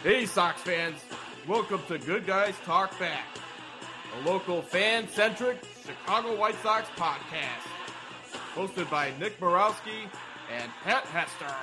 Hey, Sox fans. Welcome to Good Guys Talk Back, a local fan-centric Chicago White Sox podcast, hosted by Nick Murawski and Pat Hester.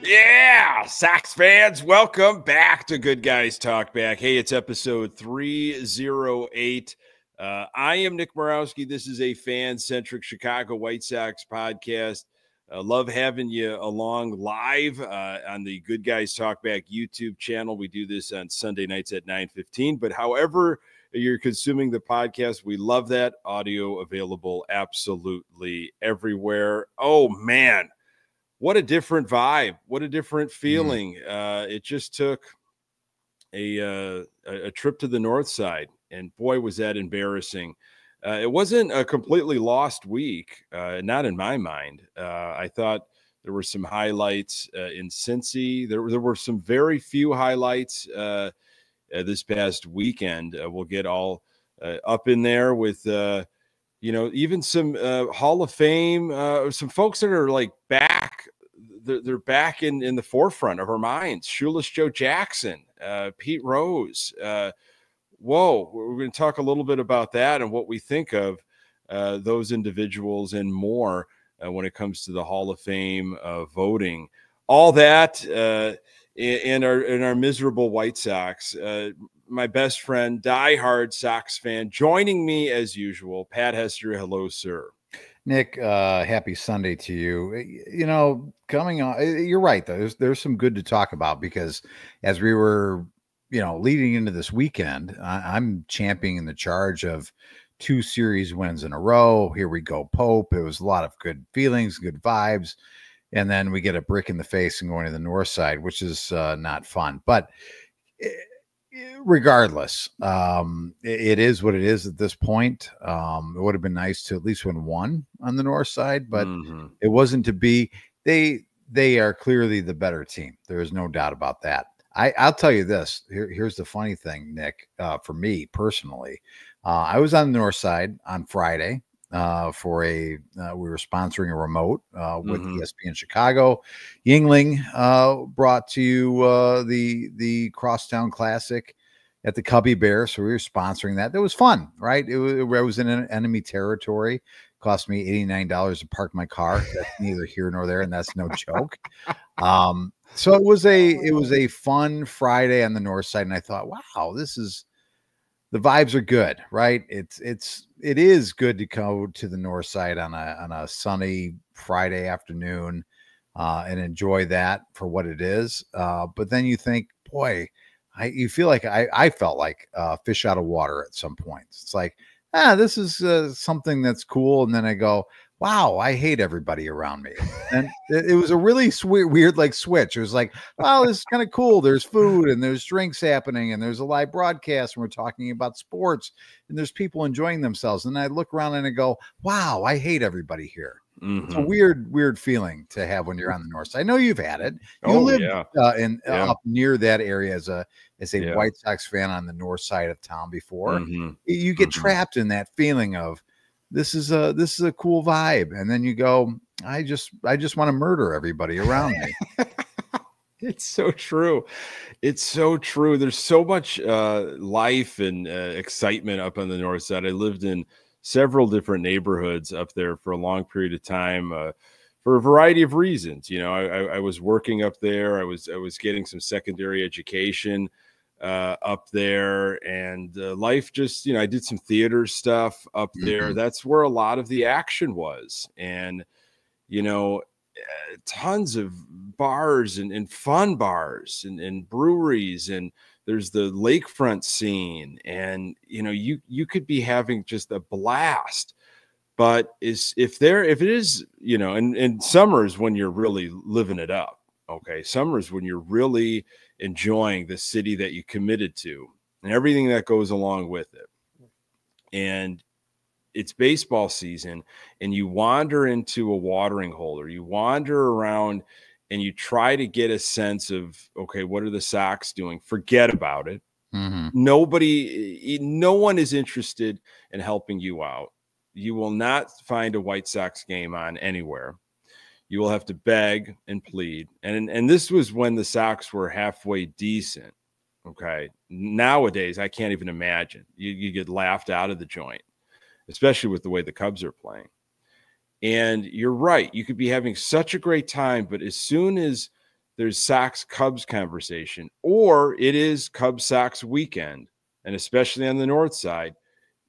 Yeah, Sox fans, welcome back to Good Guys Talk Back. Hey, it's episode 308. I am Nick Murawski. This is a fan-centric Chicago White Sox podcast. Love having you along live on the Good Guys Talk Back YouTube channel. We do this on Sunday nights at 9:15. But however you're consuming the podcast, we love that. Audio available absolutely everywhere. Oh, man, what a different vibe. What a different feeling. It just took a trip to the north side, and boy, was that embarrassing. It wasn't a completely lost week, not in my mind. I thought there were some highlights in Cincy. There were some very few highlights this past weekend. We'll get all up in there with, even some Hall of Fame, some folks that are like back. They're back in the forefront of our minds. Shoeless Joe Jackson, Pete Rose. Whoa, we're going to talk a little bit about that and what we think of those individuals and more when it comes to the Hall of Fame voting. All that in our miserable White Sox. My best friend, diehard Sox fan, joining me as usual, Pat Hester. Hello, sir. Nick, happy Sunday to you. Coming on, you're right, though. There's some good to talk about because as we were leading into this weekend, I'm championing the charge of 2 series wins in a row. Here we go, Pope. It was a lot of good feelings, good vibes. And then we get a brick in the face and going to the north side, which is not fun. But regardless, it is what it is at this point. It would have been nice to at least win one on the north side, but it wasn't to be. They are clearly the better team. There is no doubt about that. I'll tell you this. Here's the funny thing, Nick. For me personally, I was on the north side on Friday for we were sponsoring a remote with ESPN Chicago. Yingling brought to you the Crosstown Classic at the Cubby Bear, so we were sponsoring that. That was fun, right? I was in enemy territory. Cost me $89 to park my car. That's neither here nor there, and that's no joke. So it was a fun Friday on the north side, and I thought, wow, the vibes are good, right? It is good to go to the north side on a sunny Friday afternoon and enjoy that for what it is. But then you think, boy, you feel like I felt like fish out of water at some points. It's like, this is something that's cool, and then I go, wow, I hate everybody around me. And it was a really weird like switch. It was like, wow, this is kind of cool. There's food and there's drinks happening and there's a live broadcast and we're talking about sports and there's people enjoying themselves. And I look around and I go, wow, I hate everybody here. It's a weird feeling to have when you're on the north side. I know you've had it. You live up near that area as a White Sox fan on the north side of town before. You get trapped in that feeling of, this is a cool vibe, and then you go, I just want to murder everybody around me. It's so true. It's so true. There's so much life and excitement up on the north side. I lived in several different neighborhoods up there for a long period of time for a variety of reasons. I was working up there. I was getting some secondary education up there, and life just, I did some theater stuff up there. That's where a lot of the action was. And, tons of bars and fun bars and breweries, and there's the lakefront scene, and, you could be having just a blast. But if it is, and summers when you're really living it up. Okay. Summers when you're really enjoying the city that you committed to and everything that goes along with it. And it's baseball season, and you wander into a watering hole, or you wander around and you try to get a sense of, okay, what are the Sox doing? Forget about it. No one is interested in helping you out. You will not find a White Sox game on anywhere. You will have to beg and plead. And this was when the Sox were halfway decent. Okay. Nowadays, I can't even imagine. You get laughed out of the joint, especially with the way the Cubs are playing. And you're right. You could be having such a great time, but as soon as there's Sox-Cubs conversation, or it is Cubs-Sox weekend, and especially on the north side,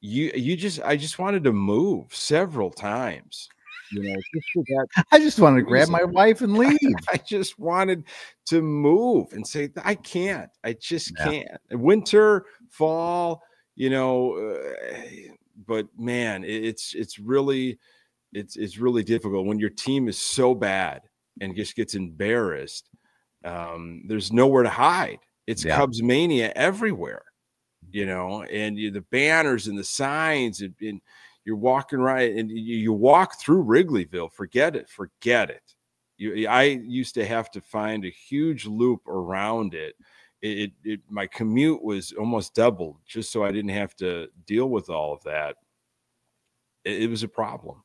I just wanted to move several times. Just for that I just wanted to reason. grab my wife and leave. I just wanted to move and say, I can't. I just can't. Winter, fall, but man, it's really difficult when your team is so bad and just gets embarrassed. There's nowhere to hide. It's Cubs mania everywhere, and the banners and the signs and you're walking right and you walk through Wrigleyville. Forget it. I used to have to find a huge loop around it. My commute was almost doubled just so I didn't have to deal with all of that. It was a problem.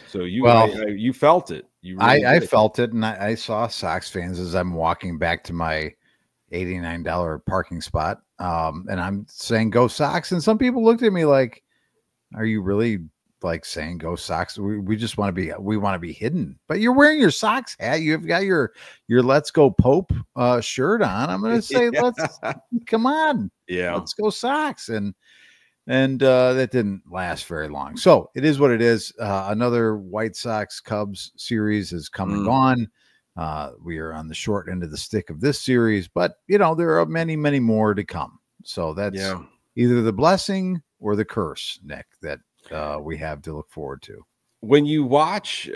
So you felt it. I felt it, and I saw Sox fans as I'm walking back to my $89 parking spot, and I'm saying "Go Sox," and some people looked at me like, "Are you really like saying "Go Sox"? We just want to be hidden." But you're wearing your Sox hat. You've got your "Let's Go Pope" shirt on. I'm going to say, come on, let's go Sox, and that didn't last very long. So it is what it is. Another White Sox Cubs series has come and gone. We are on the short end of the stick of this series, but there are many, many more to come. So that's either the blessing or the curse, Nick, that we have to look forward to. When you watch,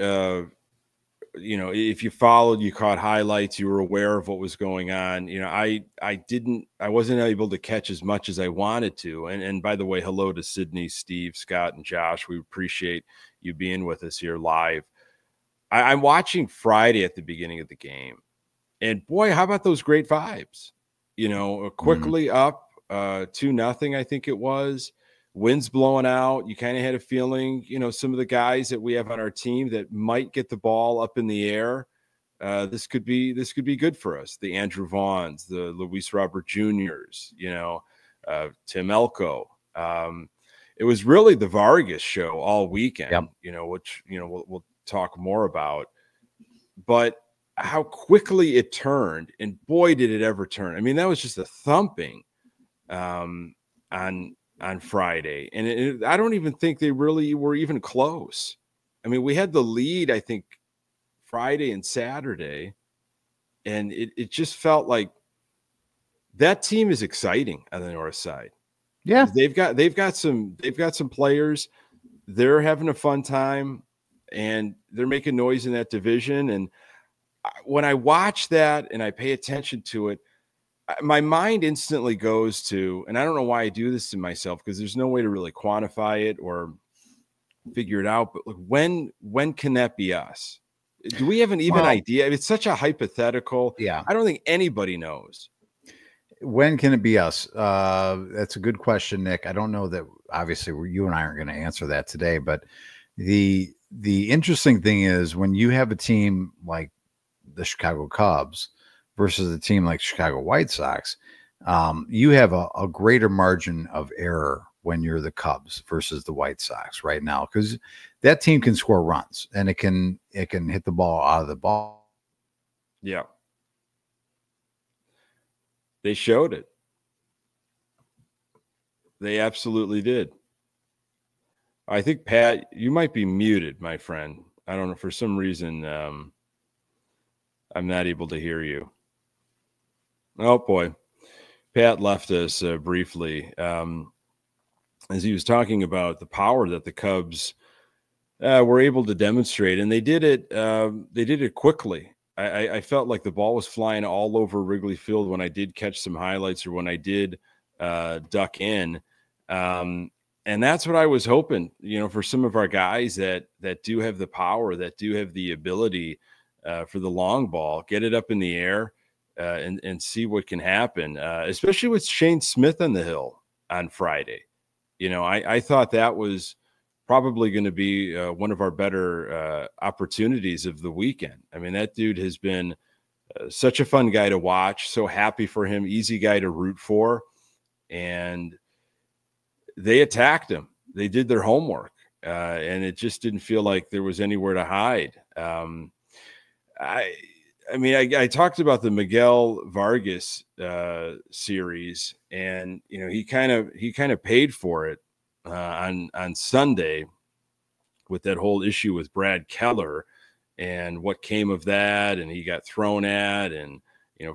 if you followed, you caught highlights, you were aware of what was going on. I wasn't able to catch as much as I wanted to. And by the way, hello to Sydney, Steve, Scott, and Josh. We appreciate you being with us here live. I'm watching Friday at the beginning of the game, and boy, how about those great vibes? Quickly up 2-0, I think it was. Wind's blowing out. You kind of had a feeling, some of the guys that we have on our team that might get the ball up in the air. This could be good for us. The Andrew Vaughns, the Luis Robert Juniors, Tim Elko. It was really the Vargas show all weekend. Which we'll talk more about. But how quickly it turned, and boy, did it ever turn. I mean, that was just a thumping on Friday. And I don't even think they really were even close. I mean, we had the lead, I think, Friday and Saturday, and it just felt like that team is exciting on the north side. Yeah. They've got some players. They're having a fun time, and they're making noise in that division. And when I watch that and I pay attention to it, my mind instantly goes to, and I don't know why I do this to myself because there's no way to really quantify it or figure it out. But when can that be us? Do we have an even idea? It's such a hypothetical. Yeah. I don't think anybody knows. When can it be us? That's a good question, Nick. I don't know that obviously you and I aren't going to answer that today, but the interesting thing is when you have a team like the Chicago Cubs versus a team like Chicago White Sox, you have a greater margin of error when you're the Cubs versus the White Sox right now, because that team can score runs and it can hit the ball out of the ball. Yeah. They showed it. They absolutely did. I think, Pat, you might be muted, my friend. I don't know. For some reason, I'm not able to hear you. Oh, boy. Pat left us briefly as he was talking about the power that the Cubs were able to demonstrate. And they did it quickly. I felt like the ball was flying all over Wrigley Field when I did catch some highlights or when I did duck in. And that's what I was hoping, for some of our guys that do have the power, that do have the ability for the long ball, get it up in the air and see what can happen, especially with Shane Smith on the hill on Friday. I thought that was probably going to be one of our better opportunities of the weekend. I mean, that dude has been such a fun guy to watch, so happy for him, easy guy to root for. And they attacked him. They did their homework, and it just didn't feel like there was anywhere to hide. I talked about the Miguel Vargas series, and he kind of paid for it on Sunday with that whole issue with Brad Keller and what came of that, and he got thrown at, and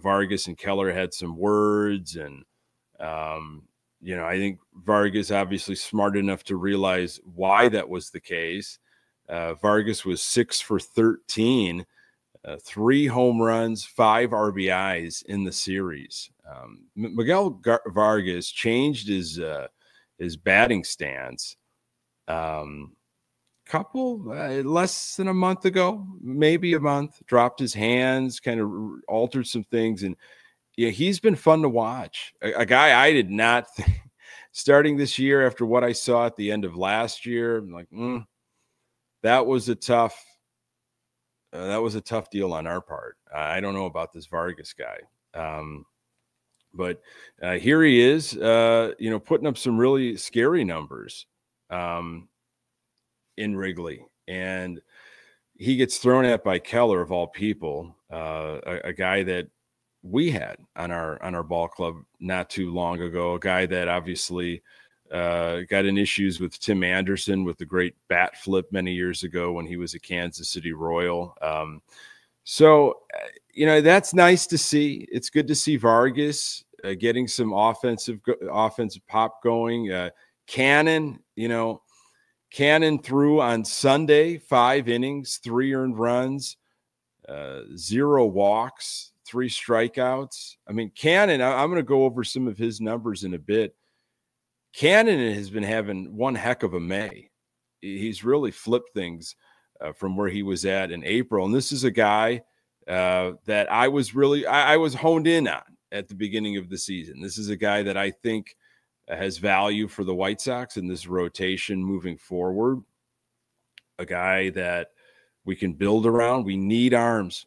Vargas and Keller had some words, and I think Vargas obviously smart enough to realize why that was the case. Vargas was 6 for 13. 3 home runs, 5 RBIs in the series. Miguel Vargas changed his batting stance less than a month ago, maybe a month. Dropped his hands, kind of altered some things, and he's been fun to watch. A guy I did not think, starting this year after what I saw at the end of last year, I'm like, that was a tough deal on our part. I don't know about this Vargas guy. But here he is, putting up some really scary numbers in Wrigley. And he gets thrown at by Keller, of all people, a guy that we had on our ball club not too long ago, a guy that obviously got in issues with Tim Anderson with the great bat flip many years ago when he was a Kansas City Royal. So that's nice to see. It's good to see Vargas getting some offensive pop going. Cannon threw on Sunday, 5 innings, 3 earned runs, 0 walks, 3 strikeouts. I mean, Cannon, I'm going to go over some of his numbers in a bit. Cannon has been having one heck of a May. He's really flipped things from where he was at in April. And this is a guy that I was honed in on at the beginning of the season. This is a guy that I think has value for the White Sox in this rotation moving forward. A guy that we can build around. We need arms.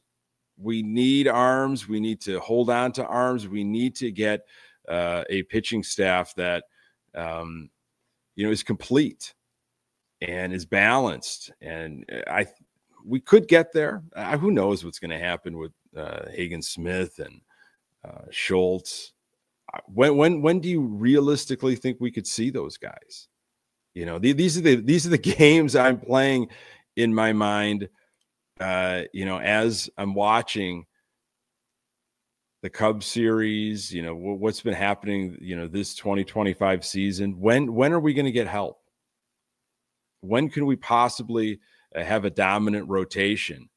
We need to hold on to arms. We need to get a pitching staff that is complete and is balanced. And we could get there. Who knows what's going to happen with Hagen Smith and Schultz. When do you realistically think we could see those guys? These are the games I'm playing in my mind. As I'm watching the Cubs series, what's been happening, this 2025 season. When are we going to get help? When can we possibly have a dominant rotation?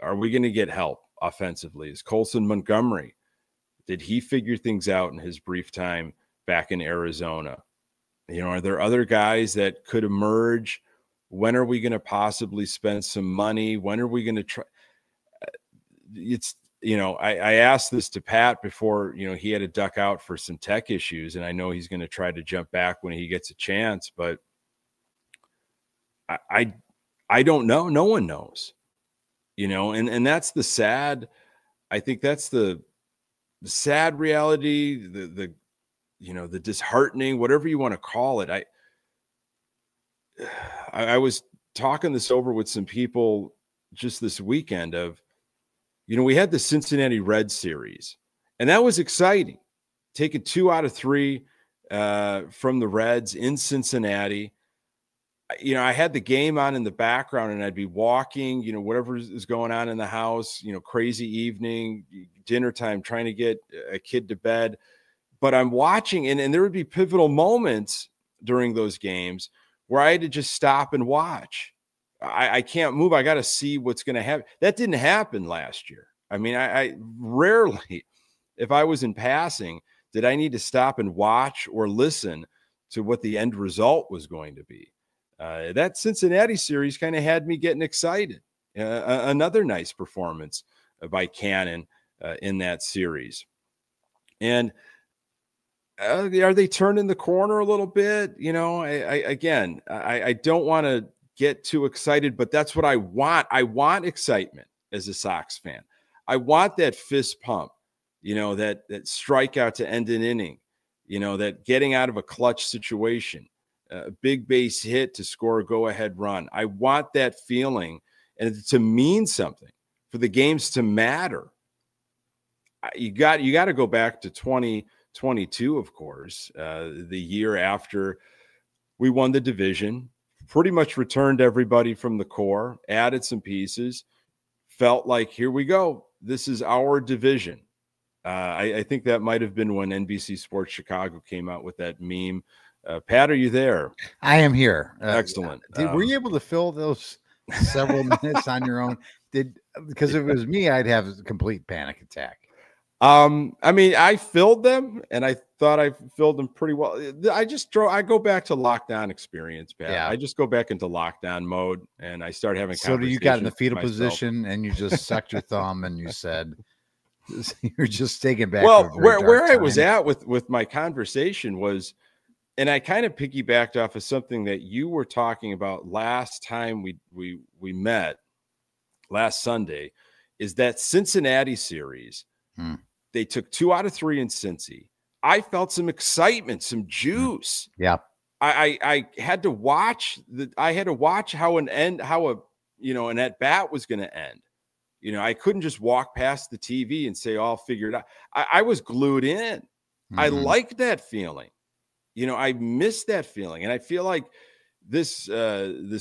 Are we going to get help offensively? Is Colson Montgomery, did he figure things out in his brief time back in Arizona? Are there other guys that could emerge? When are we going to possibly spend some money? When are we going to try? I asked this to Pat before, he had to duck out for some tech issues, and I know he's going to try to jump back when he gets a chance, but I don't know. No one knows, and that's the sad, I think that's the sad reality, the disheartening, whatever you want to call it. I was talking this over with some people just this weekend of, we had the Cincinnati Reds series, and that was exciting. Taking 2 out of 3 from the Reds in Cincinnati. I had the game on in the background, and I'd be walking, whatever is going on in the house, crazy evening, dinner time, trying to get a kid to bed. But I'm watching, and there would be pivotal moments during those games where I had to just stop and watch. I can't move. I got to see what's going to happen. That didn't happen last year. I mean, I rarely, if I was in passing, did I need to stop and watch or listen to what the end result was going to be. That Cincinnati series kind of had me getting excited. Another nice performance by Cannon in that series. And Are they turning the corner a little bit? You know, I don't want to get too excited, but that's what I want. I want excitement as a Sox fan. I want that fist pump, you know, that strikeout to end an inning, you know, that getting out of a clutch situation, a big base hit to score a go-ahead run. I want that feeling and to mean something, for the games to matter. You got to go back to 2022, of course, the year after we won the division, pretty much returned everybody from the core, added some pieces, felt like, here we go. This is our division. I think that might have been when NBC Sports Chicago came out with that meme. Pat, are you there? I am here. Excellent. Were you able to fill those several minutes on your own? Because if it was me, I'd have a complete panic attack. I mean, I filled them, and I thought I filled them pretty well. I go back to lockdown experience, Pat. Yeah. I just go back into lockdown mode, and I start having conversations. So you got in the fetal position, and you just sucked your thumb, and you said, you're just taking back. Well, where I was at with my conversation was, and I kind of piggybacked off of something that you were talking about last time we met last Sunday, is that Cincinnati series. They took 2 out of 3 in Cincy. I felt some excitement, some juice. Yeah. I had to watch how an at bat was going to end. You know, I couldn't just walk past the TV and say, "I'll figure it out." I was glued in. I liked that feeling. You know, I missed that feeling. And I feel like this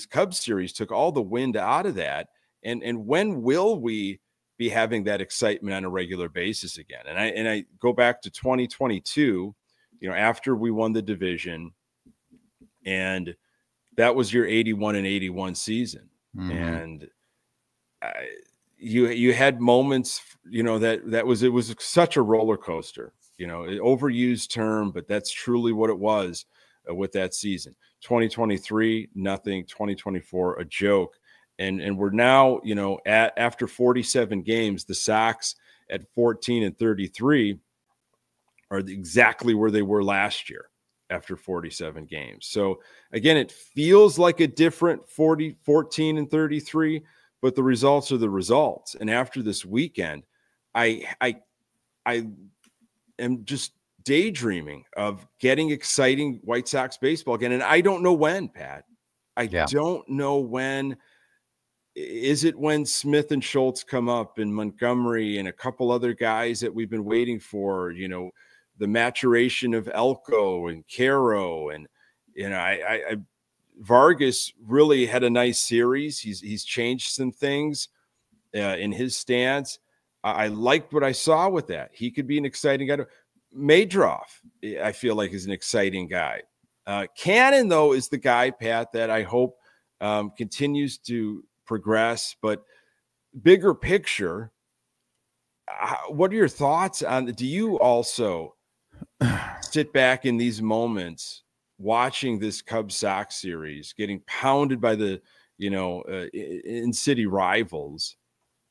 Cubs series took all the wind out of that. And when will we be having that excitement on a regular basis again? And I go back to 2022, you know, after we won the division, and that was your 81-81 season. And you had moments, you know, it was such a roller coaster, you know, an overused term, but that's truly what it was with that season. 2023, nothing. 2024, a joke. And we're now, you know, after 47 games, the Sox at 14-33 are exactly where they were last year after 47 games. So again, it feels like a different 14-33, but the results are the results. And after this weekend, I am just daydreaming of getting exciting White Sox baseball again. And I don't know when, Pat. I don't know when. Is it when Smith and Schultz come up, and Montgomery and a couple other guys that we've been waiting for, you know, the maturation of Elko and Caro, and, you know, Vargas really had a nice series. He's changed some things in his stance. I liked what I saw with that. He could be an exciting guy. Maydroff, I feel like, is an exciting guy. Cannon, though, is the guy, Pat, that I hope continues to progress. But bigger picture, what are your thoughts on? Do you also sit back in these moments watching this Cubs Sox series, getting pounded by the, you know, in-city rivals,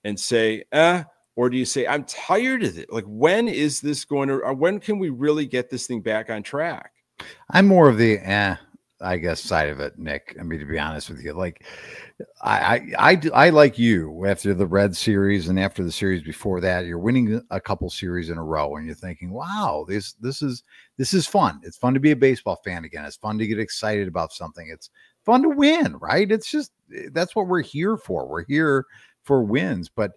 and say, or do you say, I'm tired of it? Like, when is this going to, or when can we really get this thing back on track? I'm more of the I guess side of it, Nick. I mean, to be honest with you, like I like you after the Red series and after the series before that, you're winning a couple series in a row, and you're thinking, wow, this is fun. It's fun to be a baseball fan again. It's fun to get excited about something. It's fun to win, right? It's just, that's what we're here for. We're here for wins. But,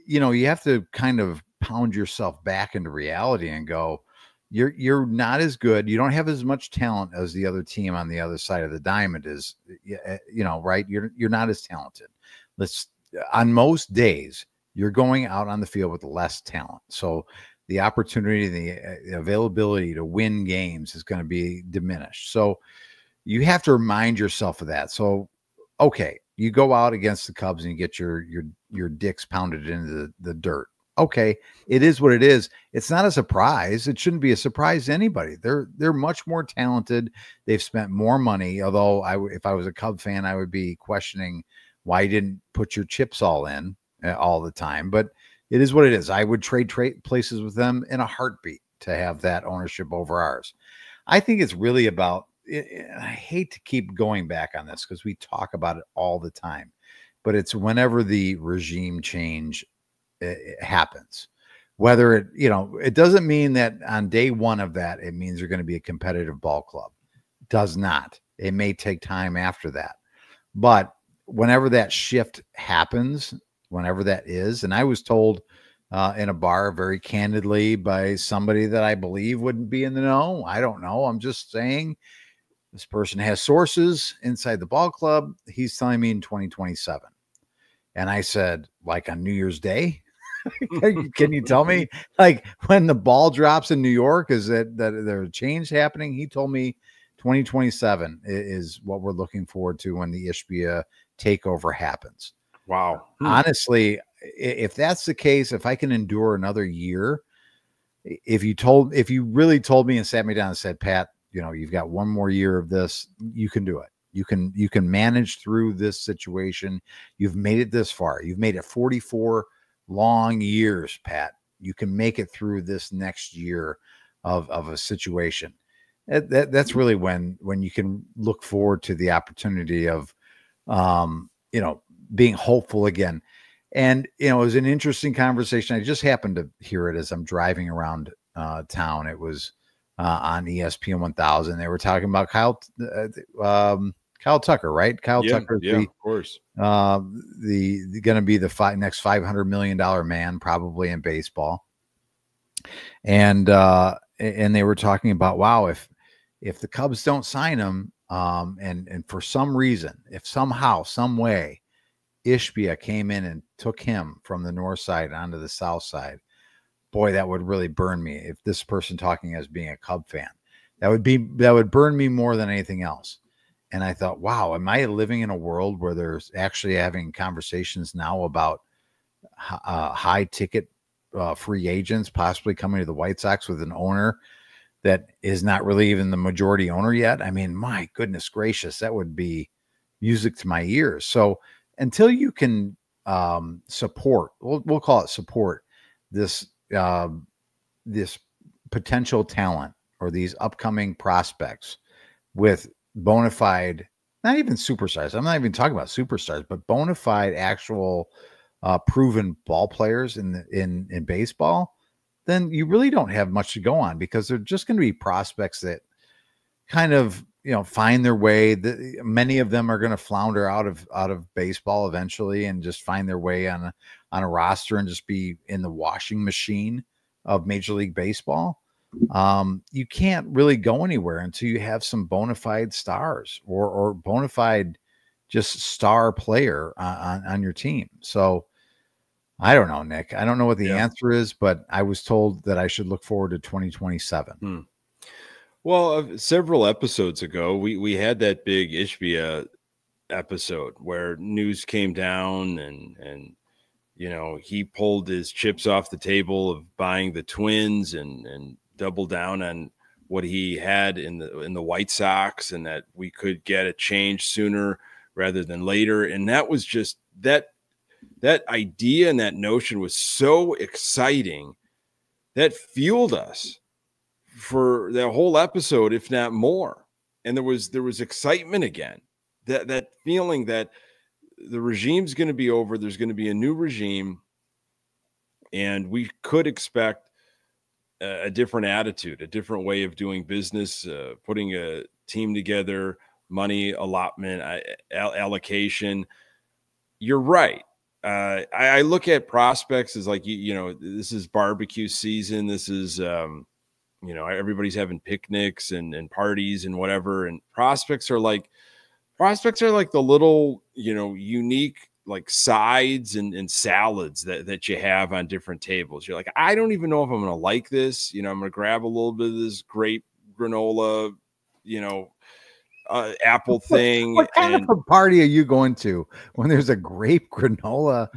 you know, you have to kind of pound yourself back into reality and go, you're not as good. You don't have as much talent as the other team on the other side of the diamond is, you know, right? You're not as talented. On most days, you're going out on the field with less talent. So the opportunity, the availability to win games is going to be diminished. So you have to remind yourself of that. So, okay, you go out against the Cubs and you get your dicks pounded into the dirt. Okay, it is what it is. It's not a surprise. It shouldn't be a surprise to anybody. They're much more talented. They've spent more money. Although if I was a Cub fan, I would be questioning why you didn't put your chips all in all the time. But it is what it is. I would trade places with them in a heartbeat to have that ownership over ours. I think it's really about, I hate to keep going back on this because we talk about it all the time, but it's whenever the regime change happens, whether it, it doesn't mean that on day one of that, it means you're going to be a competitive ball club. It does not. It may take time after that, but whenever that shift happens, whenever that is, and I was told in a bar very candidly by somebody that I believe wouldn't be in the know. I don't know. I'm just saying this person has sources inside the ball club. He's telling me in 2027. And I said, like on New Year's Day, can you tell me, like when the ball drops in New York, is that there's a change happening? He told me 2027 is what we're looking forward to when the Ishbia takeover happens. Wow. Honestly, if that's the case, if I can endure another year, if you really told me and sat me down and said, Pat, you've got one more year of this, you can do it. You can manage through this situation. You've made it this far. You've made it 44 long years, Pat. You can make it through this next year of a situation. That's really when you can look forward to the opportunity of, being hopeful again. And, it was an interesting conversation. I just happened to hear it as I'm driving around town. It was on ESPN 1000. They were talking about Kyle Tucker, right? Kyle Tucker, of course. Going to be the next $500 million man probably in baseball. And they were talking about, wow, if the Cubs don't sign him, and for some reason, if somehow, some way, Ishbia came in and took him from the north side onto the south side, boy, that would really burn me. If this person talking as being a Cub fan, that would burn me more than anything else. And I thought, wow, am I living in a world where there's actually having conversations now about high ticket free agents possibly coming to the White Sox with an owner that is not really even the majority owner yet? I mean, my goodness gracious, that would be music to my ears. So until you can support, we'll call it support, this potential talent or these upcoming prospects with bona fide, not even superstars. I'm not even talking about superstars, but bona fide, actual proven ball players in baseball, then you really don't have much to go on, because they're just going to be prospects that kind of, find their way. Many of them are going to flounder out of baseball eventually and just find their way on a roster and just be in the washing machine of Major League Baseball. You can't really go anywhere until you have some bona fide stars or bona fide just star player on your team. So I don't know, Nick. I don't know what the answer is, but I was told that I should look forward to 2027. Well, several episodes ago, we had that big Ishbia episode where news came down and he pulled his chips off the table of buying the Twins and doubled down on what he had in the White Sox, and that we could get a change sooner rather than later. And that was just that idea and that notion was so exciting that fueled us for that whole episode, if not more. And there was excitement again, that feeling that the regime's going to be over. There's going to be a new regime, and we could expect a different attitude, a different way of doing business, putting a team together, money allotment, allocation. You're right. I look at prospects as like, this is barbecue season. This is, everybody's having picnics and parties and whatever. And prospects are like the little, unique, like sides and salads that you have on different tables. You're like, I don't even know if I'm going to like this. I'm going to grab a little bit of this grape granola, apple thing. What kind of a party are you going to when there's a grape granola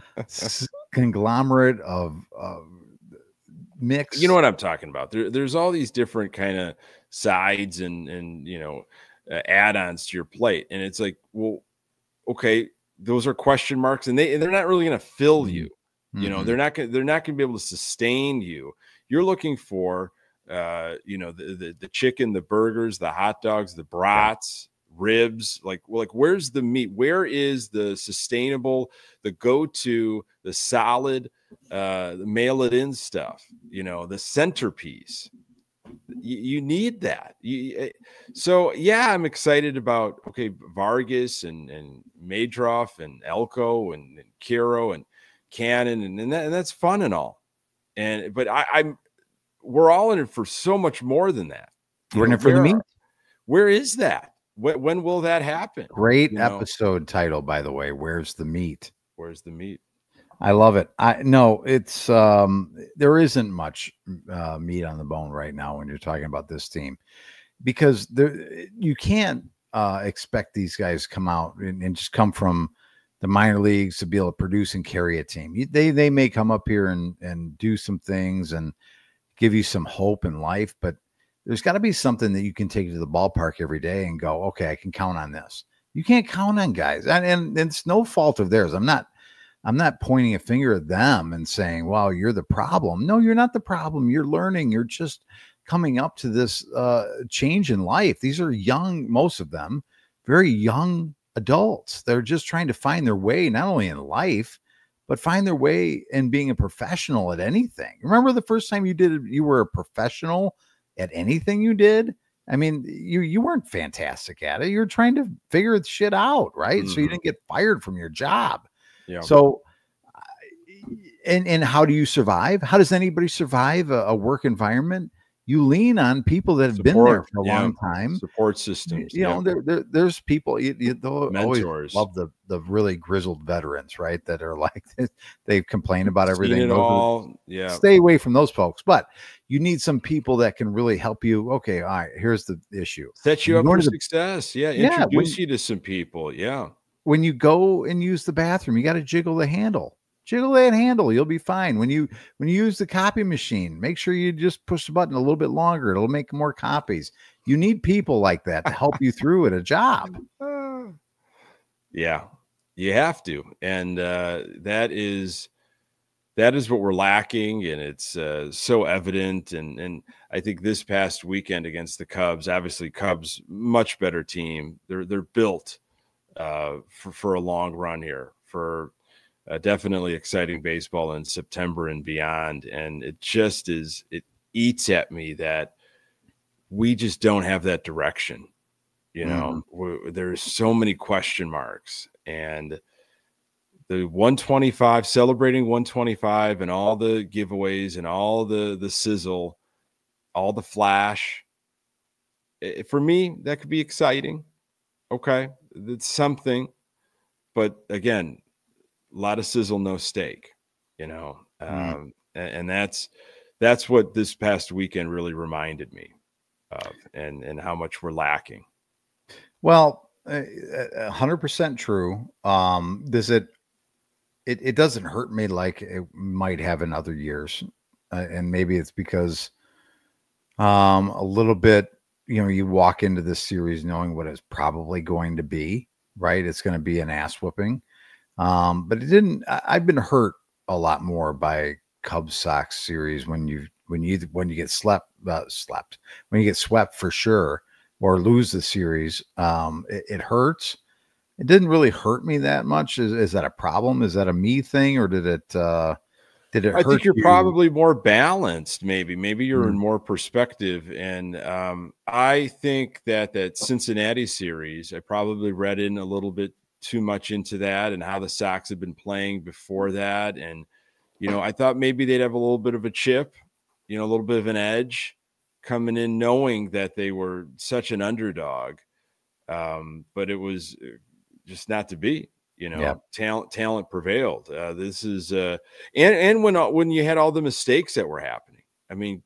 conglomerate of mix? You know what I'm talking about. There's all these different kind of sides and add-ons to your plate, and it's like, well, okay, those are question marks, and they're not really going to fill you. Mm-hmm. They're not going to be able to sustain you. You're looking for The chicken, the burgers, the hot dogs, the brats, ribs, like where's the meat? Where is the sustainable, the go-to, the solid, the mail it in stuff, the centerpiece? You need that. So yeah, I'm excited about Vargas and Madroff and Elko and Kiro and Cannon and that's fun and all. But we're all in it for so much more than that. We're in it for the meat. Where is that? When will that happen? Great episode title, by the way. Where's the meat? Where's the meat? I love it. It's there isn't much meat on the bone right now when you're talking about this team, because you can't expect these guys to come out and just come from the minor leagues to be able to produce and carry a team. They may come up here and do some things and give you some hope in life, but there's got to be something that you can take to the ballpark every day and go, okay, I can count on this. You can't count on guys, and it's no fault of theirs. I'm not pointing a finger at them and saying, well, you're the problem. No, you're not the problem. You're learning. You're just coming up to this change in life. These are young, most of them, very young adults. They're just trying to find their way, not only in life, but find their way in being a professional at anything. Remember the first time you were a professional at anything you did? I mean, you weren't fantastic at it. You were trying to figure shit out, right? Mm-hmm. So you didn't get fired from your job. Yeah. So, and how do you survive? How does anybody survive a work environment? You lean on people that have been there for a long time. Support systems. There's people. They'll Mentors. Always love the really grizzled veterans, right? That are like they complain about everything. Stay away from those folks. But you need some people that can really help you. Okay, all right. Here's the issue. Set you up for success. Introduce you to some people. Yeah. When you go and use the bathroom, you got to jiggle the handle. Jiggle that handle. You'll be fine. When you use the copy machine, make sure you just push the button a little bit longer. It'll make more copies. You need people like that to help you through at a job. Yeah, you have to. And that is what we're lacking. And it's so evident. And I think this past weekend against the Cubs, obviously Cubs, much better team. They're built for a long run here, for definitely exciting baseball in September and beyond. And it eats at me that we just don't have that direction. There's so many question marks, and the 125, celebrating 125 and all the giveaways and all the sizzle, all the flash. For me, that could be exciting. Okay. It's something, but again, a lot of sizzle, no steak, and that's what this past weekend really reminded me of, and how much we're lacking. Well, 100% true. It doesn't hurt me like it might have in other years, and maybe it's because a little bit. You walk into this series knowing what it's probably going to be, right? It's going to be an ass whooping. But it didn't. I've been hurt a lot more by Cubs Sox series when you get swept, when you get swept for sure, or lose the series. It hurts. It didn't really hurt me that much. Is that a problem? Is that a me thing, or did it hurt? I think you're probably more balanced. Maybe you're in more perspective. And I think that Cincinnati series, I probably read in a little bit too much into that and how the Sox have been playing before that. And, I thought maybe they'd have a little bit of a chip, a little bit of an edge coming in, knowing that they were such an underdog. But it was just not to be. Talent prevailed. This is and when you had all the mistakes that were happening, I mean,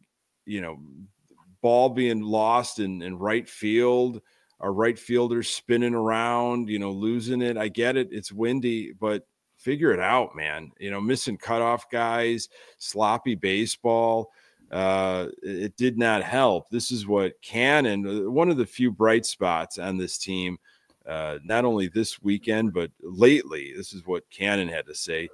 ball being lost in right field, our right fielders spinning around, losing it. I get it. It's windy, but figure it out, man. Missing cutoff guys, sloppy baseball. It did not help. This is what Cannon, one of the few bright spots on this team, not only this weekend, but lately. This is what Cannon had to say.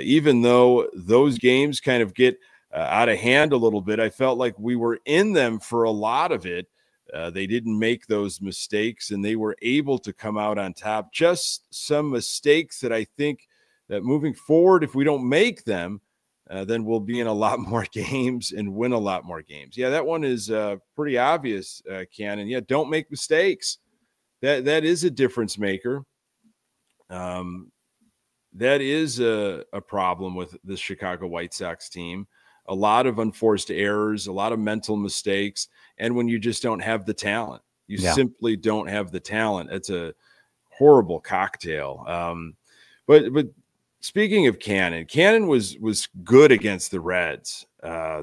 Even though those games kind of get out of hand a little bit. I felt like we were in them for a lot of it. They didn't make those mistakes, and they were able to come out on top. Just some mistakes that I think that moving forward, if we don't make them, then we'll be in a lot more games and win a lot more games. Yeah, that one is pretty obvious, Cannon. Yeah, don't make mistakes. That is a difference maker. That is a problem with the Chicago White Sox team. A lot of unforced errors, a lot of mental mistakes, and when you just don't have the talent, you simply don't have the talent. It's a horrible cocktail. But speaking of Cannon was good against the Reds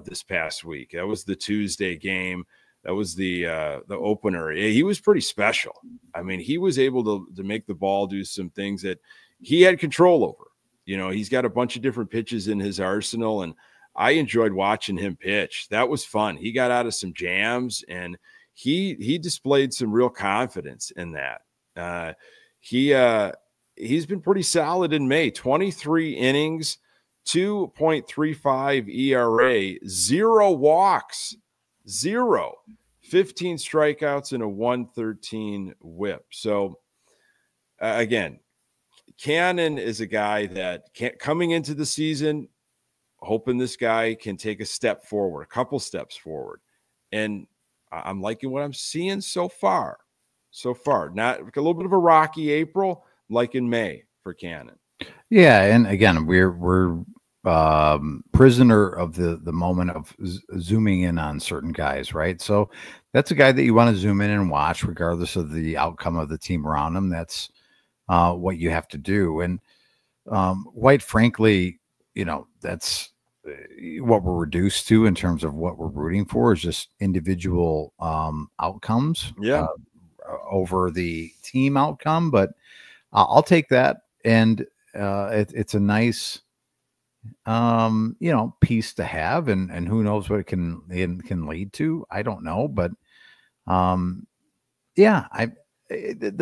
this past week. That was the Tuesday game. That was the opener. He was pretty special. I mean, he was able to make the ball do some things that he had control over. You know, he's got a bunch of different pitches in his arsenal, and I enjoyed watching him pitch. That was fun. He got out of some jams, and he displayed some real confidence in that. He's been pretty solid in May. 23 innings, 2.35 ERA, 0 walks, 15 strikeouts, and a 113 whip. So again, Cannon is a guy that coming into the season, hoping this guy can take a step forward, a couple steps forward. And I'm liking what I'm seeing so far. Not a little bit of a rocky April, like in May for Cannon. Yeah. And again, we're prisoner of the moment of zooming in on certain guys, right? So that's a guy that you want to zoom in and watch, regardless of the outcome of the team around him. That's what you have to do. And quite frankly, you know, that's what we're reduced to in terms of what we're rooting for is just individual outcomes over the team outcome. But I'll take that. And it's a nice, piece to have, and who knows what it can lead to. I don't know, but the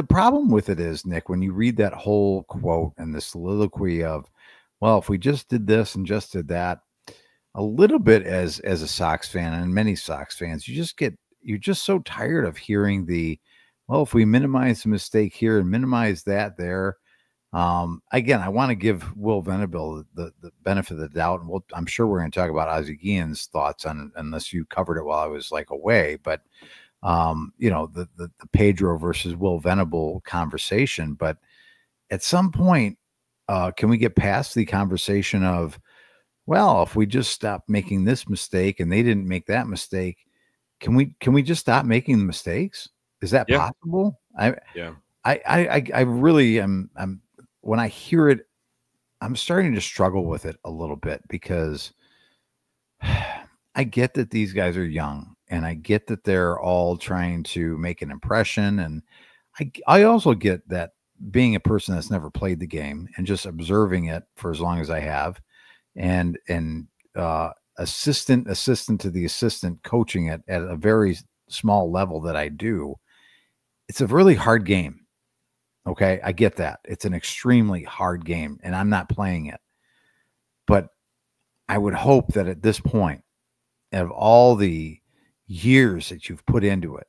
problem with it is, Nick, when you read that whole quote and the soliloquy of, well, if we just did this and just did that, a little bit as a Sox fan and many Sox fans, you're just so tired of hearing well, if we minimize the mistake here and minimize that there. Again, I want to give Will Venable the benefit of the doubt. And I'm sure we're going to talk about Ozzie Guillen's thoughts on, unless you covered it while I was away, but the Pedro versus Will Venable conversation. But at some point, can we get past the conversation of, well, if we just stop making this mistake and they didn't make that mistake, can we just stop making the mistakes? Is that possible? I really am. When I hear it, I'm starting to struggle with it a little bit, because I get that these guys are young, and I get that they're all trying to make an impression. And I also get that, being a person that's never played the game and just observing it for as long as I have, and assistant to the assistant coaching it at a very small level that I do, it's a really hard game. Okay. I get that. It's an extremely hard game, and I'm not playing it. But I would hope that at this point, of all the years that you've put into it,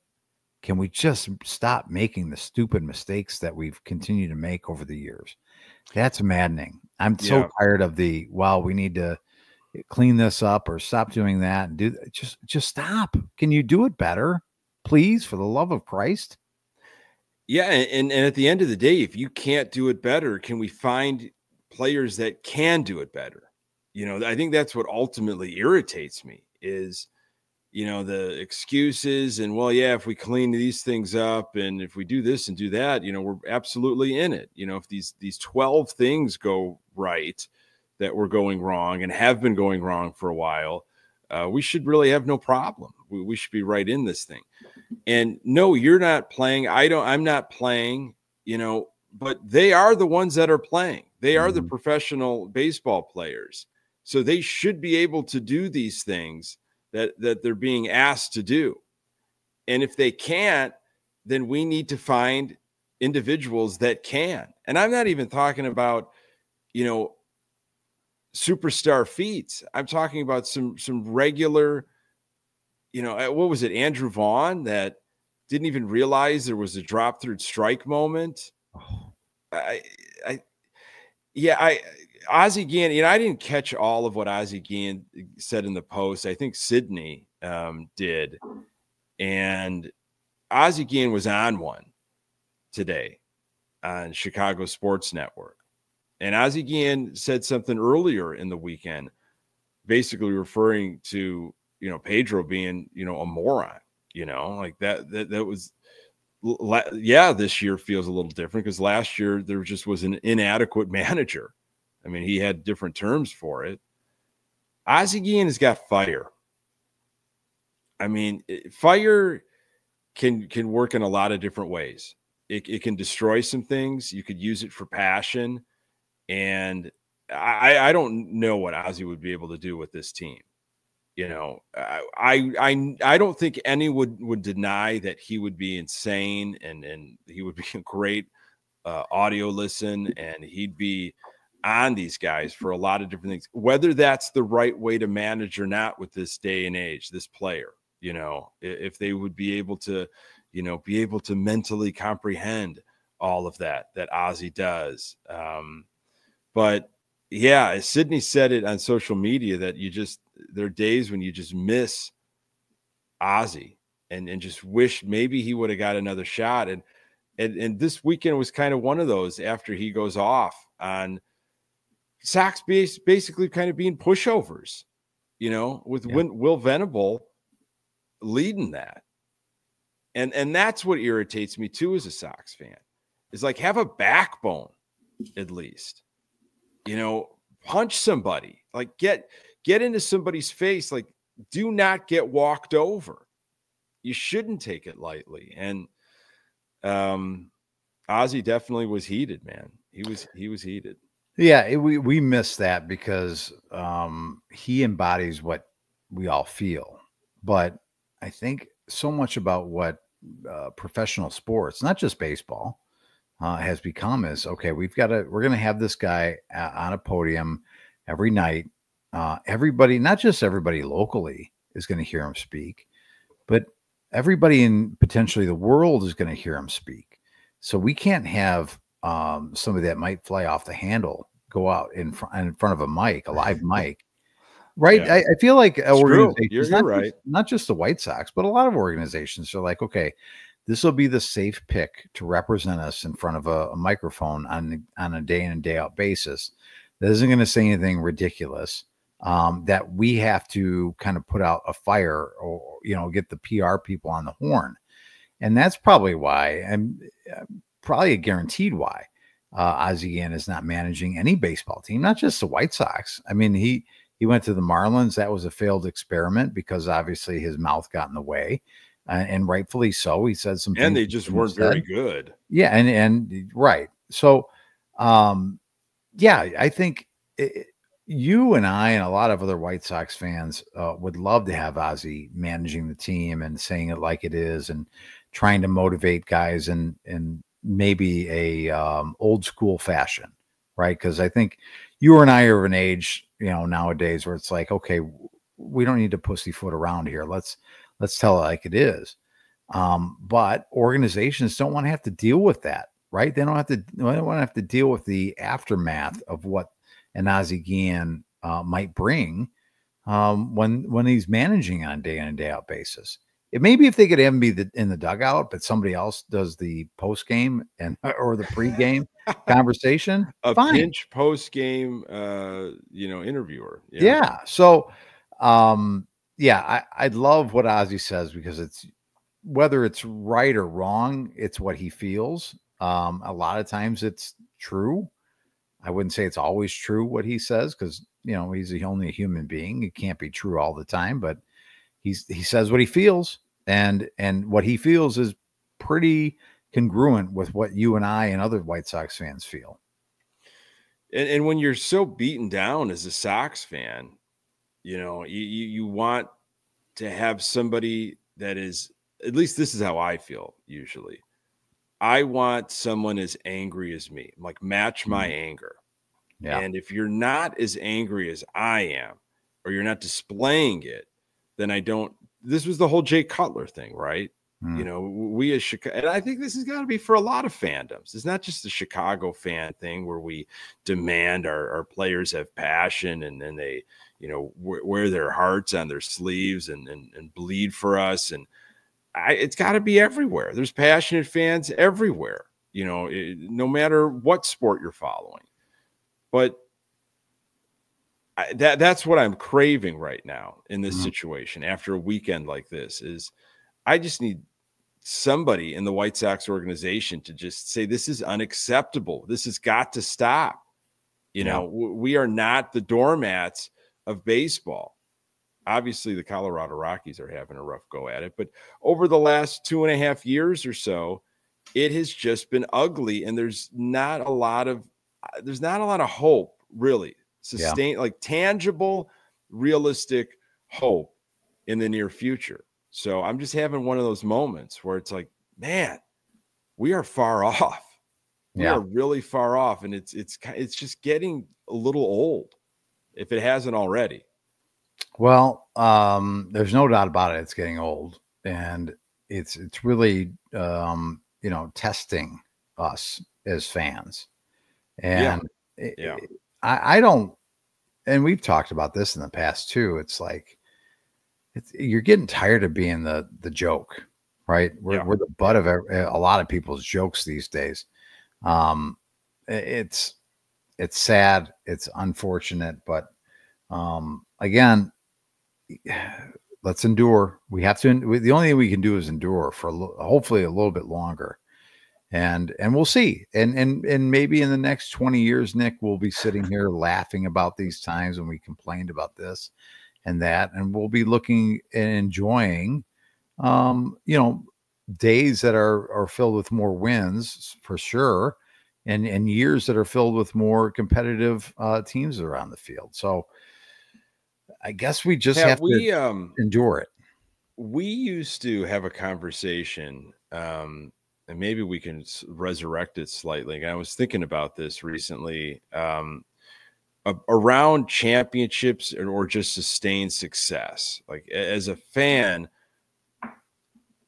can we just stop making the stupid mistakes that we've continued to make over the years? That's maddening. I'm so tired of we need to clean this up or stop doing that and just stop. Can you do it better, please, for the love of Christ? Yeah, and at the end of the day, if you can't do it better, can we find players that can do it better? You know, I think that's what ultimately irritates me is, the excuses and, well, yeah, if we clean these things up and if we do this and do that, we're absolutely in it. If these 12 things go right that were going wrong and have been going wrong for a while, we should really have no problem. We should be right in this thing. And no, you're not playing. I'm not playing, but they are the ones that are playing. They are the professional baseball players. So they should be able to do these things that they're being asked to do. And if they can't, then we need to find individuals that can. And I'm not even talking about, superstar feats. I'm talking about some regular, what was it? Andrew Vaughn that didn't even realize there was a drop through strike moment. Oh. Ozzie Guillen, I didn't catch all of what Ozzie Guillen said in the post. I think Sydney did. And Ozzie Guillen was on one today on Chicago Sports Network. And Ozzie Guillen said something earlier in the weekend, basically referring to, Pedro being, a moron, like that was, this year feels a little different because last year there just was an inadequate manager. I mean, he had different terms for it. Ozzie Guillen has got fire. I mean, fire can work in a lot of different ways. It can destroy some things. You could use it for passion. And I don't know what Ozzie would be able to do with this team. I don't think anyone would deny that he would be insane and he would be a great audio listen, and he'd be on these guys for a lot of different things, whether that's the right way to manage or not with this day and age, this player, if they would be able to, mentally comprehend all of that Ozzie does. But yeah, as Sydney said it on social media, that there are days when you just miss Ozzie and just wish maybe he would have got another shot. And this weekend was kind of one of those after he goes off on Sox basically kind of being pushovers, with Will Venable leading that. And that's what irritates me too as a Sox fan, is like, have a backbone at least, punch somebody, like get into somebody's face. Like, do not get walked over. You shouldn't take it lightly. And Ozzie definitely was heated, man. He was heated. Yeah, we miss that because he embodies what we all feel. But I think so much about what professional sports, not just baseball, has become is, okay, we're going to have this guy on a podium every night. Everybody, not just everybody locally is going to hear him speak, but everybody in potentially the world is going to hear him speak. So we can't have somebody that might fly off the handle go out in front of a mic, a live mic. Right. Yeah. I feel like organizations, not just the White Sox, but a lot of organizations are like, okay, this will be the safe pick to represent us in front of a microphone on a day in and day out basis. That isn't going to say anything ridiculous, that we have to kind of put out a fire or, get the PR people on the horn. And that's probably why, and probably a guaranteed why, Ozzie Guillen is not managing any baseball team, not just the White Sox. I mean, he went to the Marlins. That was a failed experiment because obviously his mouth got in the way, and rightfully so. He said some things, and they just weren't very good. Yeah, and right. So, I think you and I and a lot of other White Sox fans would love to have Ozzie managing the team and saying it like it is, and trying to motivate guys in maybe a old school fashion, right? Because I think you and I are of an age, nowadays where it's like, okay, we don't need to pussyfoot around here. Let's tell it like it is. But organizations don't want to have to deal with that, right? They don't want to have to deal with the aftermath of what an Ozzie Guillen might bring when he's managing on a day in and day out basis. It may be if they could have him be in the dugout, but somebody else does the post game or the pre-game conversation. Pinch post game, interviewer. Yeah. So, I love what Ozzie says because it's, whether it's right or wrong, it's what he feels. A lot of times it's true. I wouldn't say it's always true what he says because he's only a human being. It can't be true all the time, but he says what he feels, and what he feels is pretty congruent with what you and I and other White Sox fans feel. And when you're so beaten down as a Sox fan, you want to have somebody that is, at least this is how I feel usually. I want someone as angry as me, like match my anger. Yeah. And if you're not as angry as I am, or you're not displaying it, then I don't. This was the whole Jay Cutler thing, right? You know, we as Chicago, and I think this has got to be for a lot of fandoms. It's not just the Chicago fan thing where we demand our players have passion and then they, you know, wear their hearts on their sleeves and bleed for us. And it's got to be everywhere. There's passionate fans everywhere, you know, no matter what sport you're following. But that's what I'm craving right now in this situation after a weekend like this is I just need somebody in the White Sox organization to just say, this is unacceptable. This has got to stop. You know, we are not the doormats of baseball. Obviously the Colorado Rockies are having a rough go at it, but over the last 2.5 years or so, it has just been ugly. And there's not a lot of hope really. Like tangible, realistic hope in the near future. So I'm just having one of those moments where it's like, man, we are far off. We are really far off, and it's just getting a little old, if it hasn't already. Well, there's no doubt about it. It's getting old, and it's really you know, testing us as fans. And I don't, and we've talked about this in the past too. It's like, you're getting tired of being the joke, right? We're the butt of a lot of people's jokes these days. It's sad. It's unfortunate, but again, let's endure. We have to, the only thing we can do is endure for hopefully a little bit longer. And we'll see. And maybe in the next 20 years, Nick, we'll be sitting here laughing about these times when we complained about this and that, and we'll be looking and enjoying, you know, days that are filled with more wins for sure, and years that are filled with more competitive teams around the field. So I guess we just have to endure it. We used to have a conversation, and maybe we can resurrect it slightly. I was thinking about this recently, around championships or just sustained success. Like as a fan,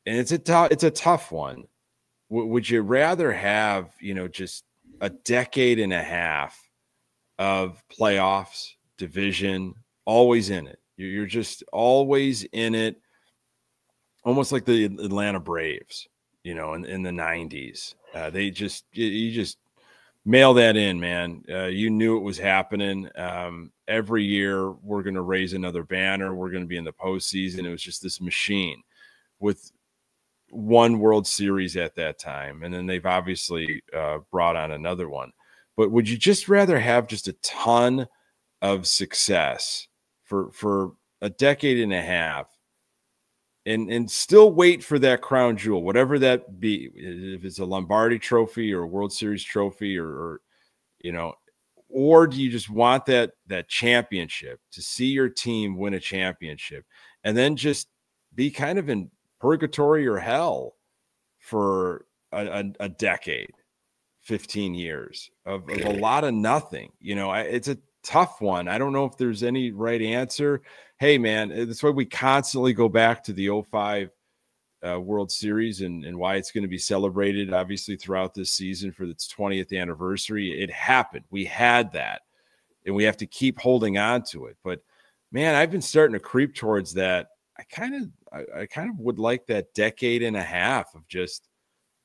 and it's a tough one. Would you rather have, you know, just a decade and a half of playoffs, division, always in it? You're just always in it, almost like the Atlanta Braves, you know, in the 90s. You just mail that in, man. You knew it was happening. Every year we're going to raise another banner. We're going to be in the postseason. It was just this machine with one World Series at that time. And then they've obviously brought on another one. But would you just rather have just a ton of success for a decade and a half and still wait for that crown jewel, whatever that be, if it's a Lombardi trophy or a World Series trophy or you know, or do you just want that championship, to see your team win a championship and then just be kind of in purgatory or hell for a decade, 15 years of a lot of nothing? You know, it's a tough one. I don't know if there's any right answer. Hey, man, that's why we constantly go back to the 05 World Series and why it's going to be celebrated, obviously, throughout this season for its 20th anniversary. It happened. We had that, and we have to keep holding on to it. But, man, I've been starting to creep towards that. I kind of would like that decade and a half of just,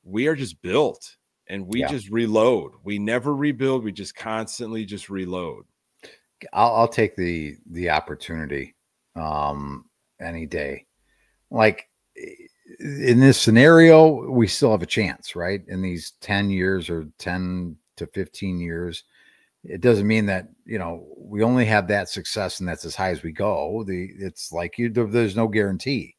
we are just built and we just reload. We never rebuild. We just constantly just reload. I'll take the opportunity any day. Like in this scenario, we still have a chance, right? In these 10 years or 10 to 15 years, it doesn't mean that, you know, we only have that success and that's as high as we go. It's like there's no guarantee.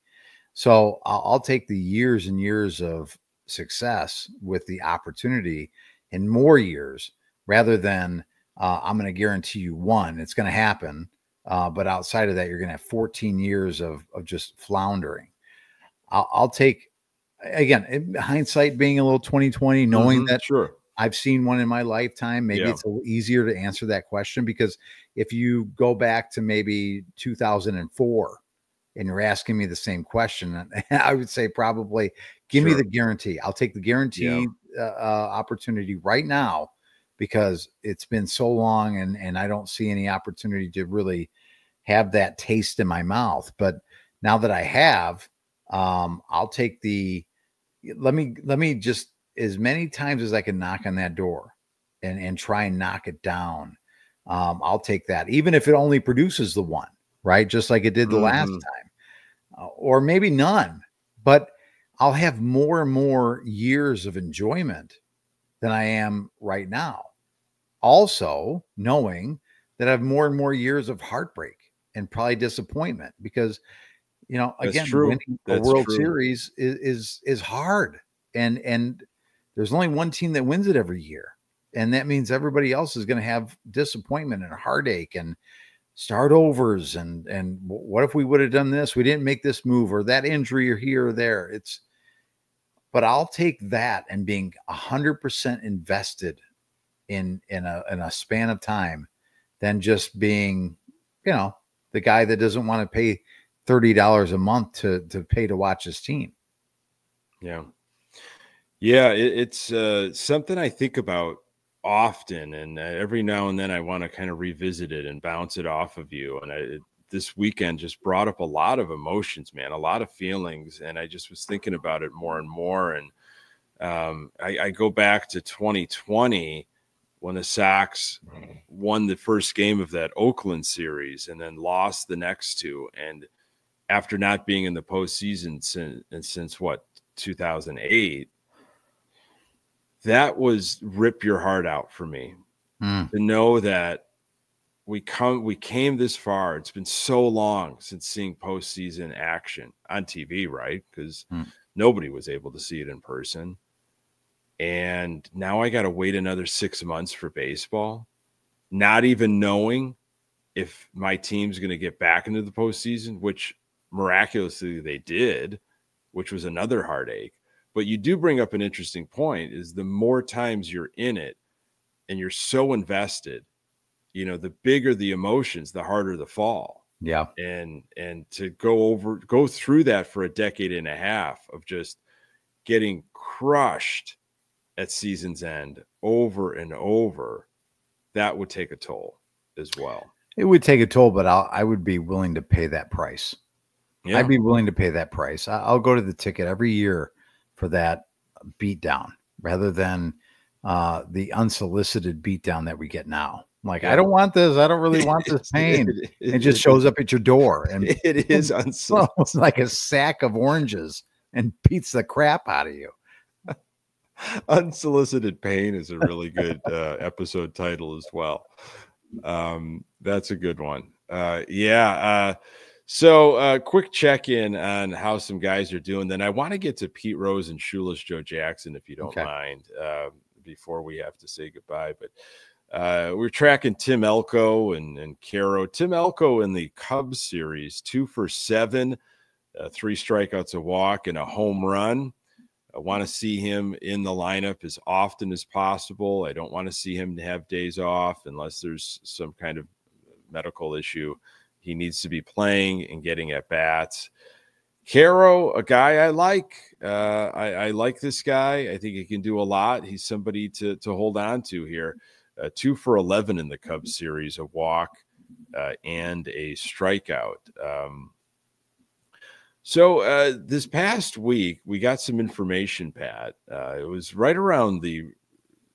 So I'll take the years and years of success with the opportunity in more years rather than I'm going to guarantee you one, it's going to happen. But outside of that, you're going to have 14 years of just floundering. I'll take, again, in hindsight being a little 2020, knowing that I've seen one in my lifetime. Maybe it's a little easier to answer that question, because if you go back to maybe 2004 and you're asking me the same question, I would say probably give me the guarantee. I'll take the guarantee opportunity right now, because it's been so long and I don't see any opportunity to really have that taste in my mouth. But now that I have, I'll take let me just, as many times as I can knock on that door and try and knock it down. I'll take that, even if it only produces the one, right? Just like it did the last time, or maybe none, but I'll have more and more years of enjoyment than I am right now. Also knowing that I have more and more years of heartbreak and probably disappointment, because, again, winning a World Series is hard. And there's only one team that wins it every year. And that means everybody else is going to have disappointment and heartache and start overs. And what if we would have done this? We didn't make this move, or that injury, or here or there. But I'll take that and being 100% invested in a span of time than just being, the guy that doesn't want to pay $30 a month to pay to watch his team. Yeah. Yeah. It's something I think about often, and every now and then I want to kind of revisit it and bounce it off of you. And this weekend just brought up a lot of emotions, man, a lot of feelings. And I just was thinking about it more and more. And I go back to 2020 when the Sox won the first game of that Oakland series and then lost the next two. And after not being in the postseason since what, 2008, that was rip your heart out for me to know that we came this far. It's been so long since seeing postseason action on TV, right? Because nobody was able to see it in person. And now I got to wait another 6 months for baseball, not even knowing if my team's going to get back into the postseason, which miraculously they did, which was another heartache. But you do bring up an interesting point, is the more times you're in it and you're so invested, the bigger the emotions, the harder the fall. Yeah. And to go through that for a decade and a half of just getting crushed at season's end over and over, that would take a toll as well. It would take a toll, but I would be willing to pay that price. Yeah. I'd be willing to pay that price. I'll go to the ticket every year for that beatdown, rather than the unsolicited beatdown that we get now. Like, I don't want this. I don't really want this pain. It just shows up at your door, and it is unsolicited. It's like a sack of oranges and beats the crap out of you. Unsolicited pain is a really good episode title as well. That's a good one. So quick check-in on how some guys are doing. Then I want to get to Pete Rose and Shoeless Joe Jackson, if you don't mind, before we have to say goodbye. But we're tracking Tim Elko and Caro. Tim Elko in the Cubs series, 2 for 7, 3 strikeouts, a walk, and a home run. I want to see him in the lineup as often as possible. I don't want to see him have days off unless there's some kind of medical issue. He needs to be playing and getting at bats. Caro, a guy I like. I like this guy. I think he can do a lot. He's somebody to hold on to here. 2 for 11 in the Cubs series, a walk and a strikeout. So this past week, we got some information, Pat. It was right around the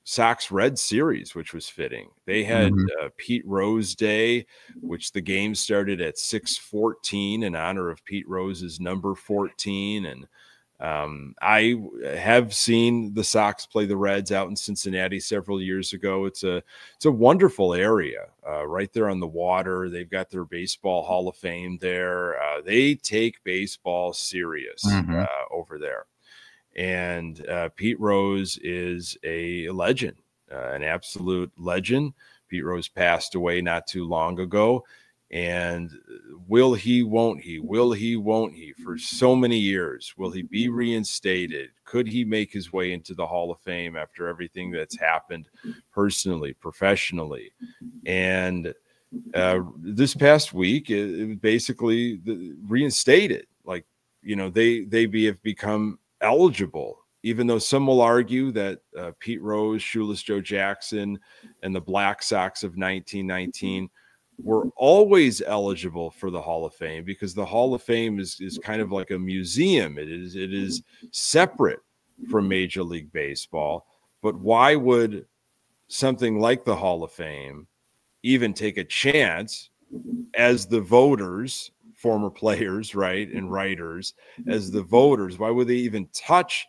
Sox-Red series, which was fitting. They had Pete Rose Day, which the game started at 6:14 in honor of Pete Rose's number 14. And I have seen the Sox play the Reds out in Cincinnati several years ago. It's a wonderful area right there on the water. They've got their baseball Hall of Fame there. They take baseball serious over there. And Pete Rose is a legend, an absolute legend. Pete Rose passed away not too long ago. And will he, won't he? Will he, won't he? For so many years, will he be reinstated? Could he make his way into the Hall of Fame after everything that's happened personally, professionally? And this past week, it basically reinstated. Like, they have become eligible, even though some will argue that Pete Rose, Shoeless Joe Jackson, and the Black Sox of 1919 were always eligible for the Hall of Fame, because the Hall of Fame is kind of like a museum. It is separate from Major League Baseball. But why would something like the Hall of Fame even take a chance as the voters, former players, right, and writers, as the voters? Why would they even touch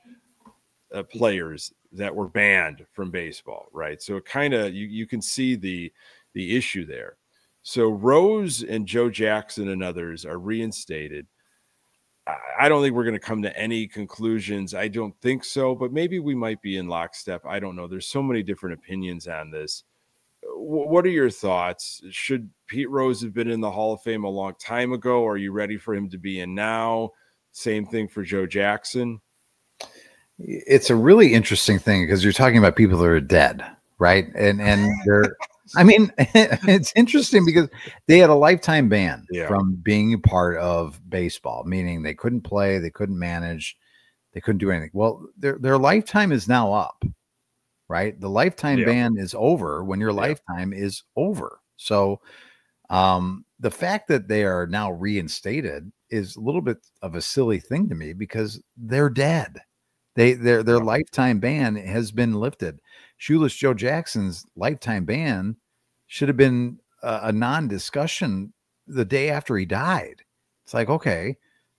players that were banned from baseball, right? So it kind of, you can see the issue there. So Rose and Joe Jackson and others are reinstated. I don't think we're going to come to any conclusions. I don't think so, but maybe we might be in lockstep. I don't know. There's so many different opinions on this. What are your thoughts? Should Pete Rose have been in the Hall of Fame a long time ago? Are you ready for him to be in now? Same thing for Joe Jackson. It's a really interesting thing, because you're talking about people that are dead, right? And they're, I mean, it's interesting because they had a lifetime ban from being a part of baseball, meaning they couldn't play, they couldn't manage, they couldn't do anything. Well, their lifetime is now up, right? The lifetime ban is over when your lifetime is over. So the fact that they are now reinstated is a little bit of a silly thing to me, because they're dead. Their lifetime ban has been lifted. Shoeless Joe Jackson's lifetime ban should have been a non-discussion the day after he died. It's like, okay,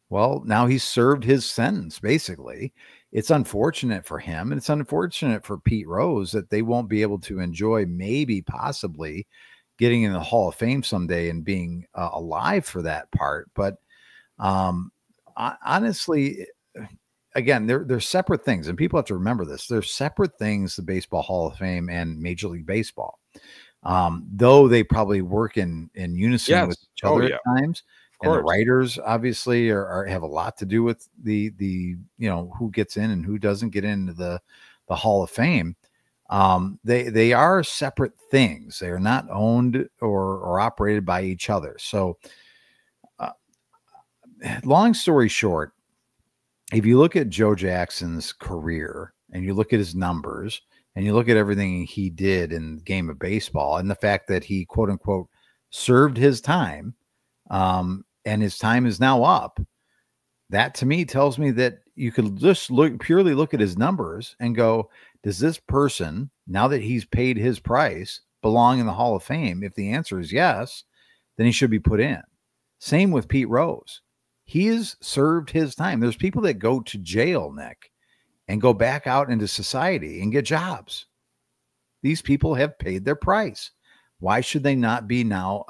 well, now he's served his sentence, basically. It's unfortunate for him, and it's unfortunate for Pete Rose that they won't be able to enjoy, maybe possibly, getting in the Hall of Fame someday and being alive for that part. But honestly, again, they're separate things, and people have to remember this. They're separate things, the Baseball Hall of Fame and Major League Baseball. Though they probably work in unison with each other at times. And the writers obviously have a lot to do with the who gets in and who doesn't get into the Hall of Fame. They are separate things. They are not owned or operated by each other. So long story short, if you look at Joe Jackson's career and you look at his numbers and you look at everything he did in the game of baseball, and the fact that he, quote unquote, served his time, and his time is now up, that to me tells me that you could just purely look at his numbers and go, does this person, now that he's paid his price, belong in the Hall of Fame? If the answer is yes, then he should be put in. Same with Pete Rose. He has served his time. There's people that go to jail, Nick, and go back out into society and get jobs. These people have paid their price. Why should they not be now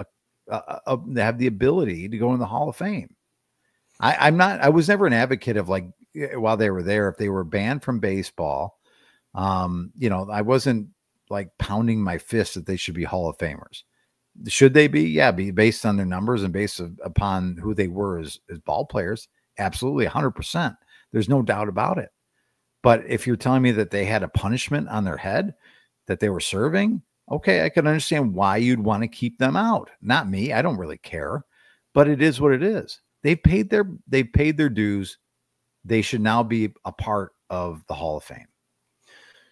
have the ability to go in the Hall of Fame? I was never an advocate of, like, while they were there, if they were banned from baseball, I wasn't like pounding my fist that they should be Hall of Famers. Should they be? Yeah, be based on their numbers and based upon who they were as ball players. Absolutely, 100%. There's no doubt about it. But if you're telling me that they had a punishment on their head that they were serving, okay, I can understand why you'd want to keep them out. Not me. I don't really care. But it is what it is. They've paid their dues. They should now be a part of the Hall of Fame.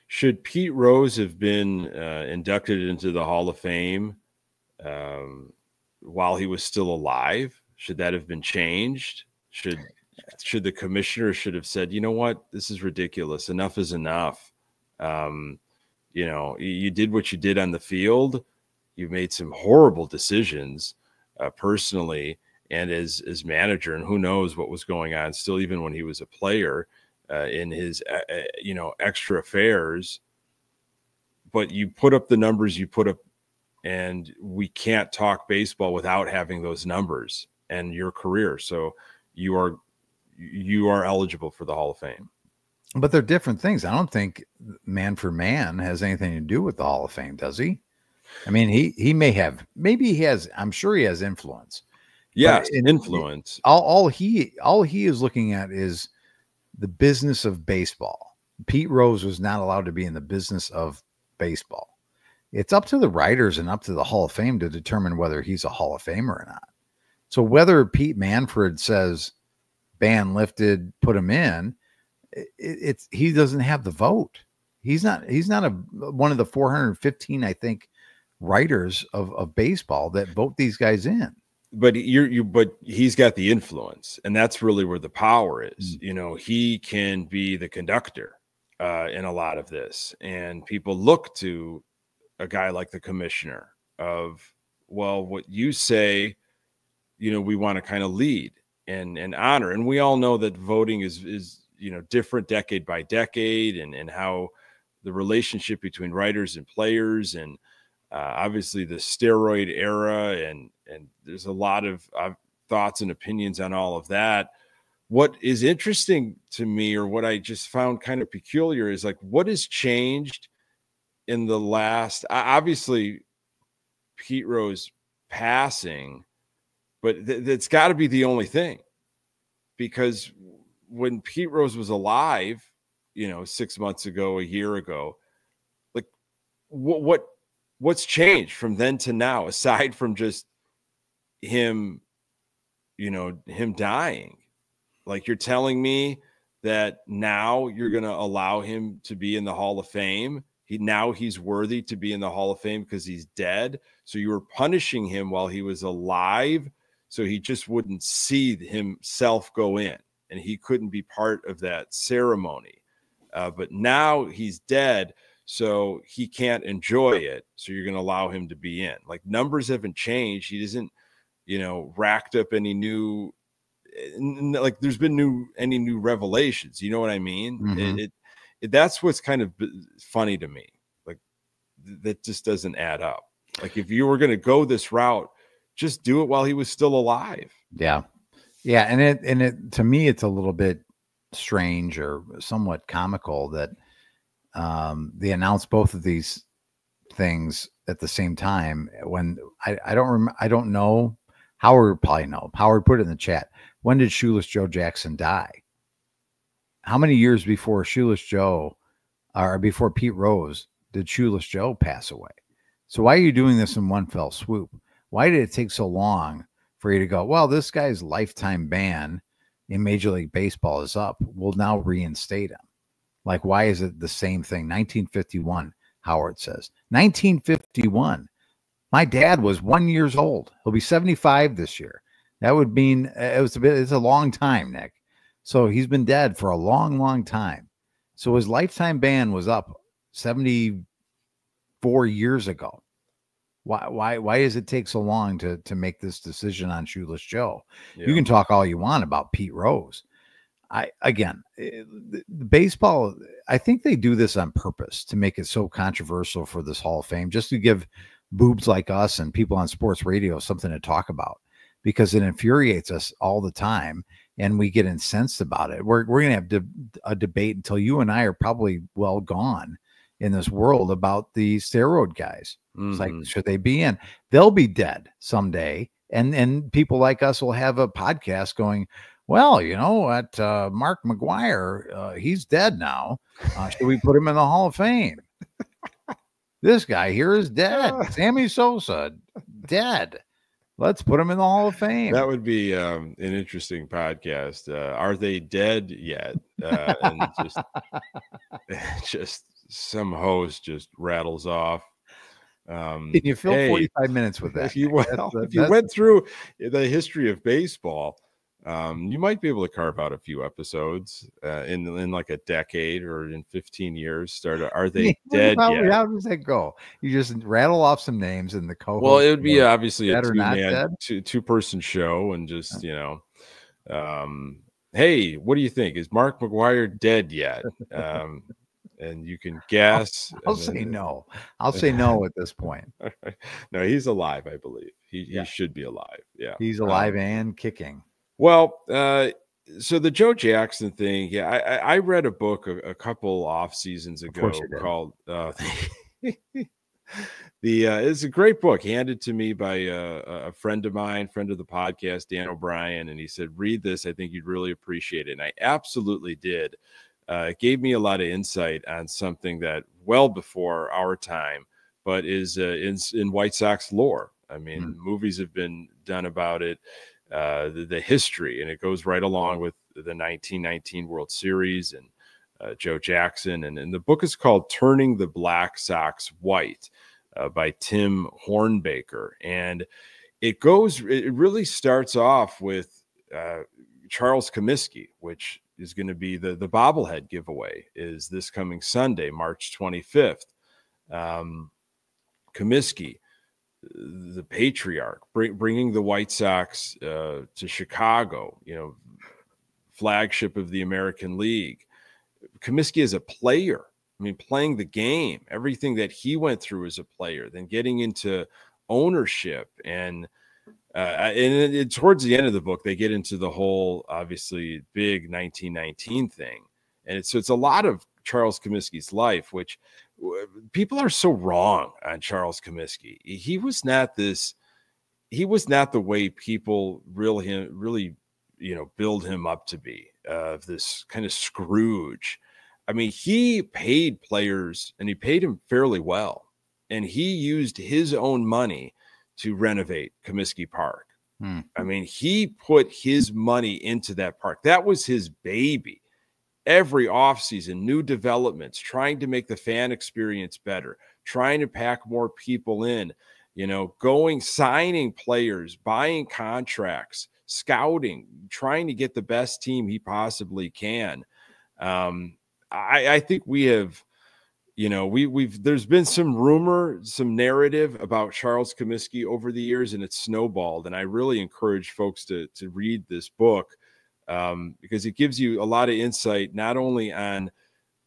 Should Pete Rose have been inducted into the Hall of Fame while he was still alive? Should that have been changed? Should the commissioner should have said, you know what, this is ridiculous. Enough is enough. You did what you did on the field. You've made some horrible decisions personally and as manager, and who knows what was going on still, even when he was a player in his, extra affairs. But you put up the numbers you put up, and we can't talk baseball without having those numbers and your career. So you are eligible for the Hall of Fame. But they're different things. I don't think man for man has anything to do with the Hall of Fame, does he? I mean, he may have, maybe he has, I'm sure he has influence. Yes, influence. All he is looking at is the business of baseball. Pete Rose was not allowed to be in the business of baseball. It's up to the writers and up to the Hall of Fame to determine whether he's a Hall of Famer or not. So whether Pete Manfred says ban lifted, put him in, he doesn't have the vote. He's not one of the 415, I think, writers of baseball that vote these guys in. But but he's got the influence, and that's really where the power is. You know, he can be the conductor in a lot of this, and people look to a guy like the commissioner of, well, what you say, you know, we want to kind of lead and honor. And we all know that voting is you know, different decade by decade, and how the relationship between writers and players, and obviously the steroid era, and there's a lot of thoughts and opinions on all of that. What is interesting to me, or what I just found kind of peculiar, is like, what has changed in the last, obviously Pete Rose passing, but that's got to be the only thing, because when Pete Rose was alive, you know, 6 months ago, a year ago, like what's changed from then to now, aside from just him, you know, him dying? Like, you're telling me that now you're going to allow him to be in the Hall of Fame. He's worthy to be in the Hall of Fame because he's dead. So you were punishing him while he was alive, so he just wouldn't see himself go in, and he couldn't be part of that ceremony. But now he's dead, so he can't enjoy it. So you're going to allow him to be in. Like, numbers haven't changed. He doesn't, you know, racked up any new, like, there's been any new revelations. You know what I mean? Mm-hmm. That's what's kind of funny to me. Like, that just doesn't add up. Like, if you were going to go this route, just do it while he was still alive. Yeah. Yeah. And it to me, it's a little bit strange or somewhat comical that they announced both of these things at the same time, when I don't know. Howard probably know. Howard put it in the chat. When did Shoeless Joe Jackson die? How many years before Shoeless Joe, or before Pete Rose, did Shoeless Joe pass away? So why are you doing this in one fell swoop? Why did it take so long for you to go, well, this guy's lifetime ban in Major League Baseball is up, we'll now reinstate him? Like, why is it the same thing? 1951, Howard says. 1951. My dad was 1 year old. He'll be 75 this year. That would mean it's a long time, Nick. So he's been dead for a long, long time. So his lifetime ban was up 74 years ago. Why does it take so long to make this decision on Shoeless Joe? Yeah. You can talk all you want about Pete Rose. Baseball, I think they do this on purpose to make it so controversial for this Hall of Fame, just to give boobs like us and people on sports radio something to talk about, because it infuriates us all the time and we get incensed about it. We're going to have a debate until you and I are probably well gone in this world about the steroid guys. Mm-hmm. It's like, should they be in? They'll be dead someday. And people like us will have a podcast going, well, you know what, Mark McGwire, he's dead now. Should we put him in the Hall of Fame? This guy here is dead. Sammy Sosa, dead. Let's put him in the Hall of Fame. That would be an interesting podcast. Are they dead yet? And just some host just rattles off. Can you fill 45 minutes with that? If you went through the history of baseball, you might be able to carve out a few episodes in like a decade or in 15 years. Are they dead yet? How does that go? You just rattle off some names and the co-host. Well, it would be obviously a two-person show, and just, you know, hey, what do you think? Is Mark McGwire dead yet? And you can guess. I'll say no. I'll say no at this point. No, he's alive, I believe. He should be alive. Yeah, he's alive and kicking. Well, so the Joe Jackson thing, yeah, I read a book a couple off seasons ago called It's a great book handed to me by a friend of mine, friend of the podcast, Dan O'Brien, and he said, "Read this. I think you'd really appreciate it." And I absolutely did. It gave me a lot of insight on something that well before our time, but is in White Sox lore. I mean, movies have been done about it, the history, and it goes right along with the 1919 World Series and Joe Jackson. And the book is called "Turning the Black Sox White" by Tim Hornbaker. And it really starts off with Charles Comiskey, which is going to be the bobblehead giveaway is this coming Sunday, March 25th. Comiskey, the patriarch, bringing the White Sox to Chicago, flagship of the American League. Comiskey as a player, I mean, playing the game, everything that he went through as a player, then getting into ownership. And towards the end of the book, they get into the whole, obviously, big 1919 thing. And it's a lot of Charles Comiskey's life, which people are so wrong on Charles Comiskey. He was not the way people really build him up to be, this kind of Scrooge. I mean, he paid players, and he paid him fairly well. And he used his own money to renovate Comiskey Park. I mean, he put his money into that park. That was his baby. Every offseason, new developments, trying to make the fan experience better, trying to pack more people in, signing players, buying contracts, scouting, trying to get the best team he possibly can. I think we have, there's been some rumor, some narrative about Charles Comiskey over the years, and it's snowballed. And I really encourage folks to read this book because it gives you a lot of insight, not only on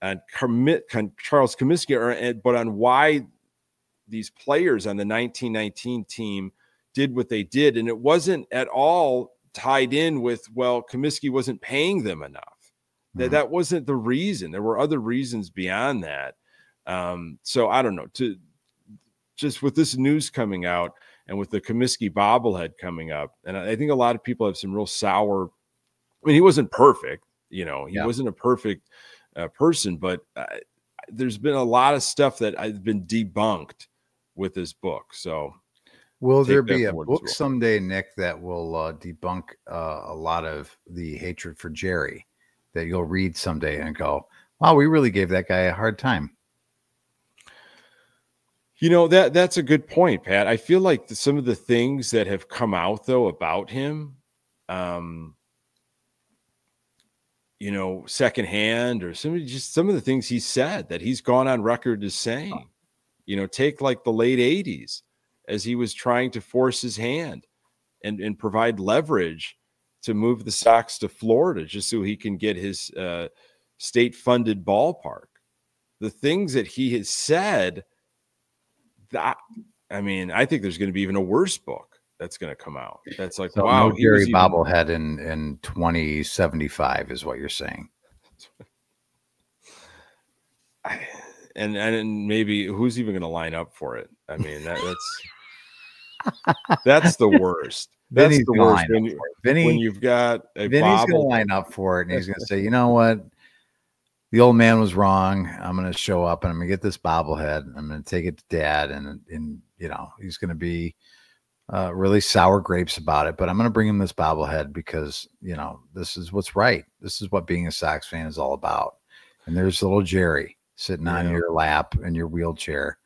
Charles Comiskey, but on why these players on the 1919 team did what they did. And it wasn't at all tied in with, Comiskey wasn't paying them enough. That wasn't the reason. There were other reasons beyond that. So I don't know, just with this news coming out and with the Comiskey bobblehead coming up, and I think a lot of people have some real sour. I mean, he wasn't perfect, he wasn't a perfect person, but there's been a lot of stuff that has been debunked with this book. So will there be a book someday, Nick, that will debunk a lot of the hatred for Jerry that you'll read someday and go, wow, we really gave that guy a hard time? That's a good point, Pat. I feel like some of the things that have come out, though, about him, secondhand, or some of the things he said that he's gone on record as saying, take like the late 80s as he was trying to force his hand and provide leverage to move the Sox to Florida just so he can get his state-funded ballpark. The things that he has said, I think there's going to be even a worse book that's going to come out. That's like, so wow, no Jerry bobblehead in 2075 is what you're saying. And maybe who's even going to line up for it? I mean, that's the worst. That's Vinny's the worst when you've got a Vinny's going to line up for it, and he's going to say, you know what? The old man was wrong. I'm going to show up, and I'm going to get this bobblehead. I'm going to take it to Dad, and he's going to be really sour grapes about it. But I'm going to bring him this bobblehead because, this is what's right. This is what being a Sox fan is all about. And there's little Jerry sitting on your lap in your wheelchair,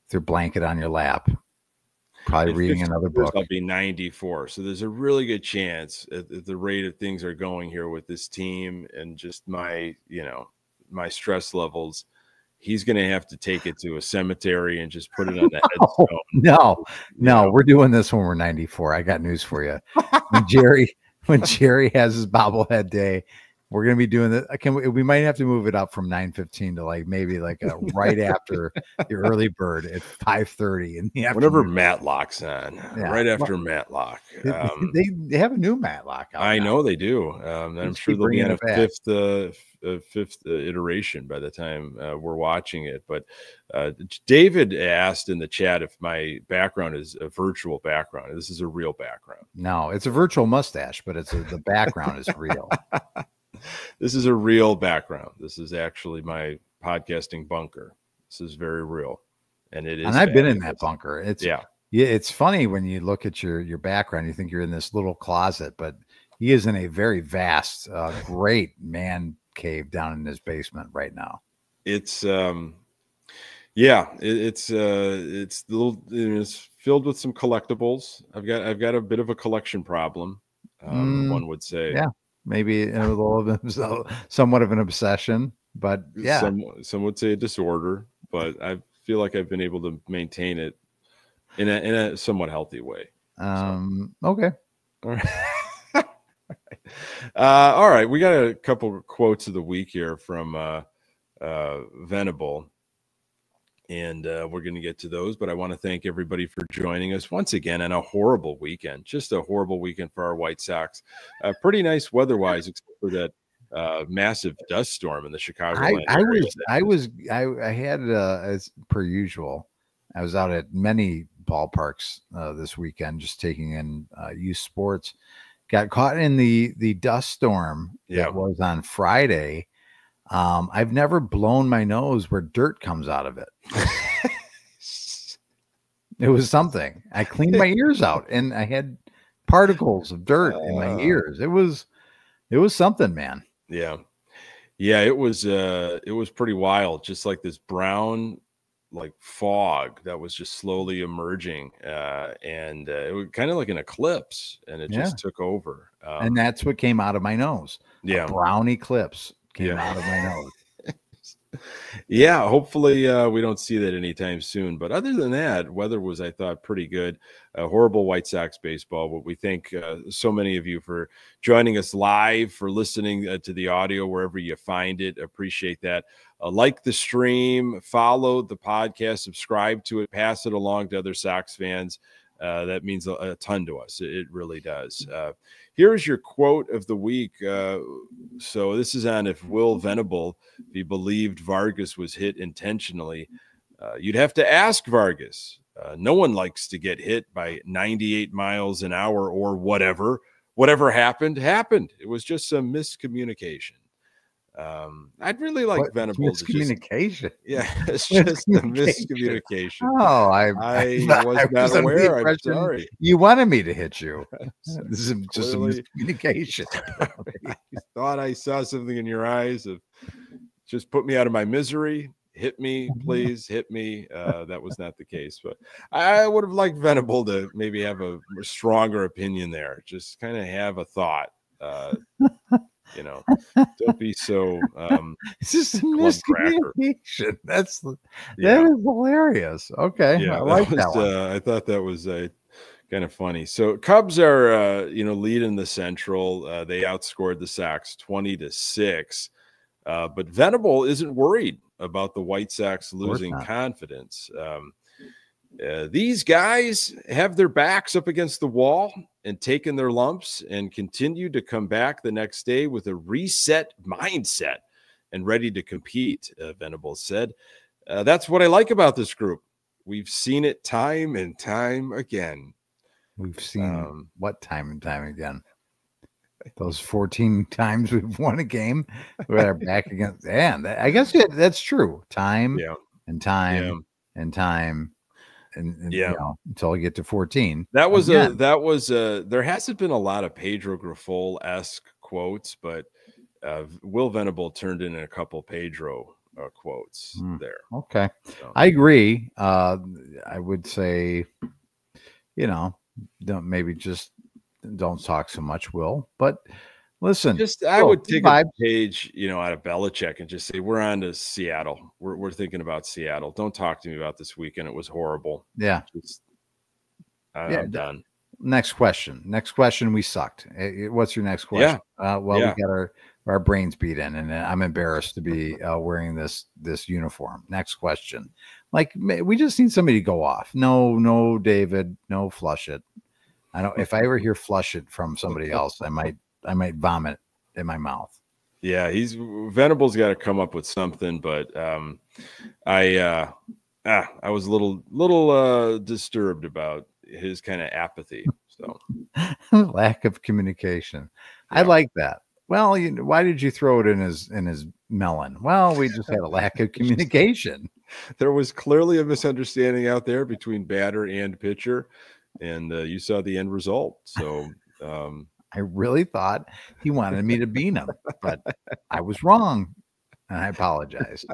with your blanket on your lap, probably reading another book. I'll be 94. So there's a really good chance at the rate of things are going here with this team and just my stress levels, he's going to have to take it to a cemetery and just put it on the headstone. No, we're doing this when we're 94. I got news for you. When Jerry has his bobblehead day, We're going to be doing that. We might have to move it up from 9:15 to like maybe like a right after the early bird at 5:30 in the afternoon. Whenever Matlock's on, right after Matlock. They have a new Matlock out I now. know they do. I'm sure they'll be on a fifth iteration by the time we're watching it. But David asked in the chat if my background is a virtual background. This is a real background. No, it's a virtual mustache, but the background is real. This is a real background. This is actually my podcasting bunker. This is very real, and it is. And I've been in that bunker. Yeah. It's funny when you look at your background, you think you're in this little closet, but he is in a very vast, great man cave down in his basement right now. It's it's filled with some collectibles. I've got a bit of a collection problem. One would say. Yeah. Maybe a little somewhat of an obsession, but yeah, some would say a disorder, but I feel like I've been able to maintain it in a somewhat healthy way. Okay. All right. All right. We got a couple of quotes of the week here from Venable. And we're going to get to those, but I want to thank everybody for joining us once again on a horrible weekend. Just a horrible weekend for our White Sox. Pretty nice weather-wise, except for that massive dust storm in the Chicago area. I had as per usual. I was out at many ballparks this weekend, just taking in youth sports. Got caught in the dust storm that was on Friday. I've never blown my nose where dirt comes out of it. It was something. I cleaned my ears out and I had particles of dirt in my ears. It was something, man. Yeah. Yeah, it was pretty wild. Just like this brown like fog that was just slowly emerging. And it was kind of like an eclipse, and it just took over. And that's what came out of my nose. Yeah. A brown eclipse came out of my nose. Yeah, hopefully we don't see that anytime soon. But other than that, weather was, I thought, pretty good. Horrible White Sox baseball. But we thank so many of you for joining us live, for listening to the audio wherever you find it. Appreciate that. Like the stream, follow the podcast, subscribe to it, pass it along to other Sox fans. That means a ton to us. It really does. Here's your quote of the week. So this is on if Will Venable, if he believed Vargas was hit intentionally. You'd have to ask Vargas. No one likes to get hit by 98 miles an hour or whatever. Whatever happened. It was just some miscommunication. I'd really like Venable miscommunication. It's just a miscommunication. Oh, I was not aware. I'm sorry. You wanted me to hit you. This is just a miscommunication. I thought I saw something in your eyes of just put me out of my misery. Hit me, please hit me. That was not the case, but I would have liked Venable to maybe have a stronger opinion there. Just kind of have a thought. Don't be so it's just a miscommunication. That is hilarious. Okay. I like that one. I thought that was kind of funny. So Cubs are leading the Central. They outscored the Sox 20-6. But Venable isn't worried about the White Sox losing confidence. These guys have their backs up against the wall and taken their lumps and continue to come back the next day with a reset mindset and ready to compete, Venable said. That's what I like about this group. We've seen it time and time again. We've seen what time and time again? Those 14 times we've won a game, we're at our back against. And I guess that's true. Time and time and time. And until I get to 14. There hasn't been a lot of Pedro Grifol-esque quotes, but Will Venable turned in a couple Pedro quotes there. Okay. So. I agree. I would say, don't talk so much, Will, but listen, I would take a page, out of Belichick and just say, we're on to Seattle. We're thinking about Seattle. Don't talk to me about this weekend. It was horrible. Yeah. I'm done. Next question. Next question. We sucked. What's your next question? We got our brains beat in, and I'm embarrassed to be wearing this uniform. Next question. Like, we just need somebody to go off. No, David. No, flush it. I don't. If I ever hear flush it from somebody else, I might vomit in my mouth. Yeah, Venable's got to come up with something, but I was a little disturbed about his kind of apathy. So lack of communication. Yeah. I like that. Well, why did you throw it in his melon? Well, we just had a lack of communication. There was clearly a misunderstanding out there between batter and pitcher, and you saw the end result. So I really thought he wanted me to bean him, but I was wrong, and I apologize.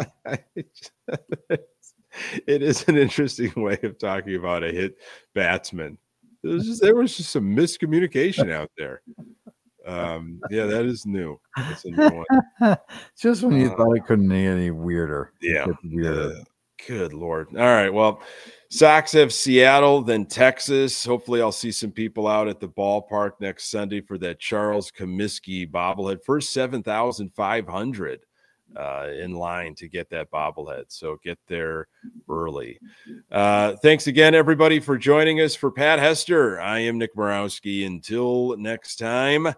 It is an interesting way of talking about a hit batsman. There was just some miscommunication out there. Yeah, that is new. That's a new one. Just when you thought it couldn't be any weirder. Yeah. Good Lord. All right. Well, Sox have Seattle, then Texas. Hopefully I'll see some people out at the ballpark next Sunday for that Charles Comiskey bobblehead. First 7,500 in line to get that bobblehead. So get there early. Thanks again, everybody, for joining us. For Pat Hester, I am Nick Murawski. Until next time,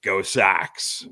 go Sox.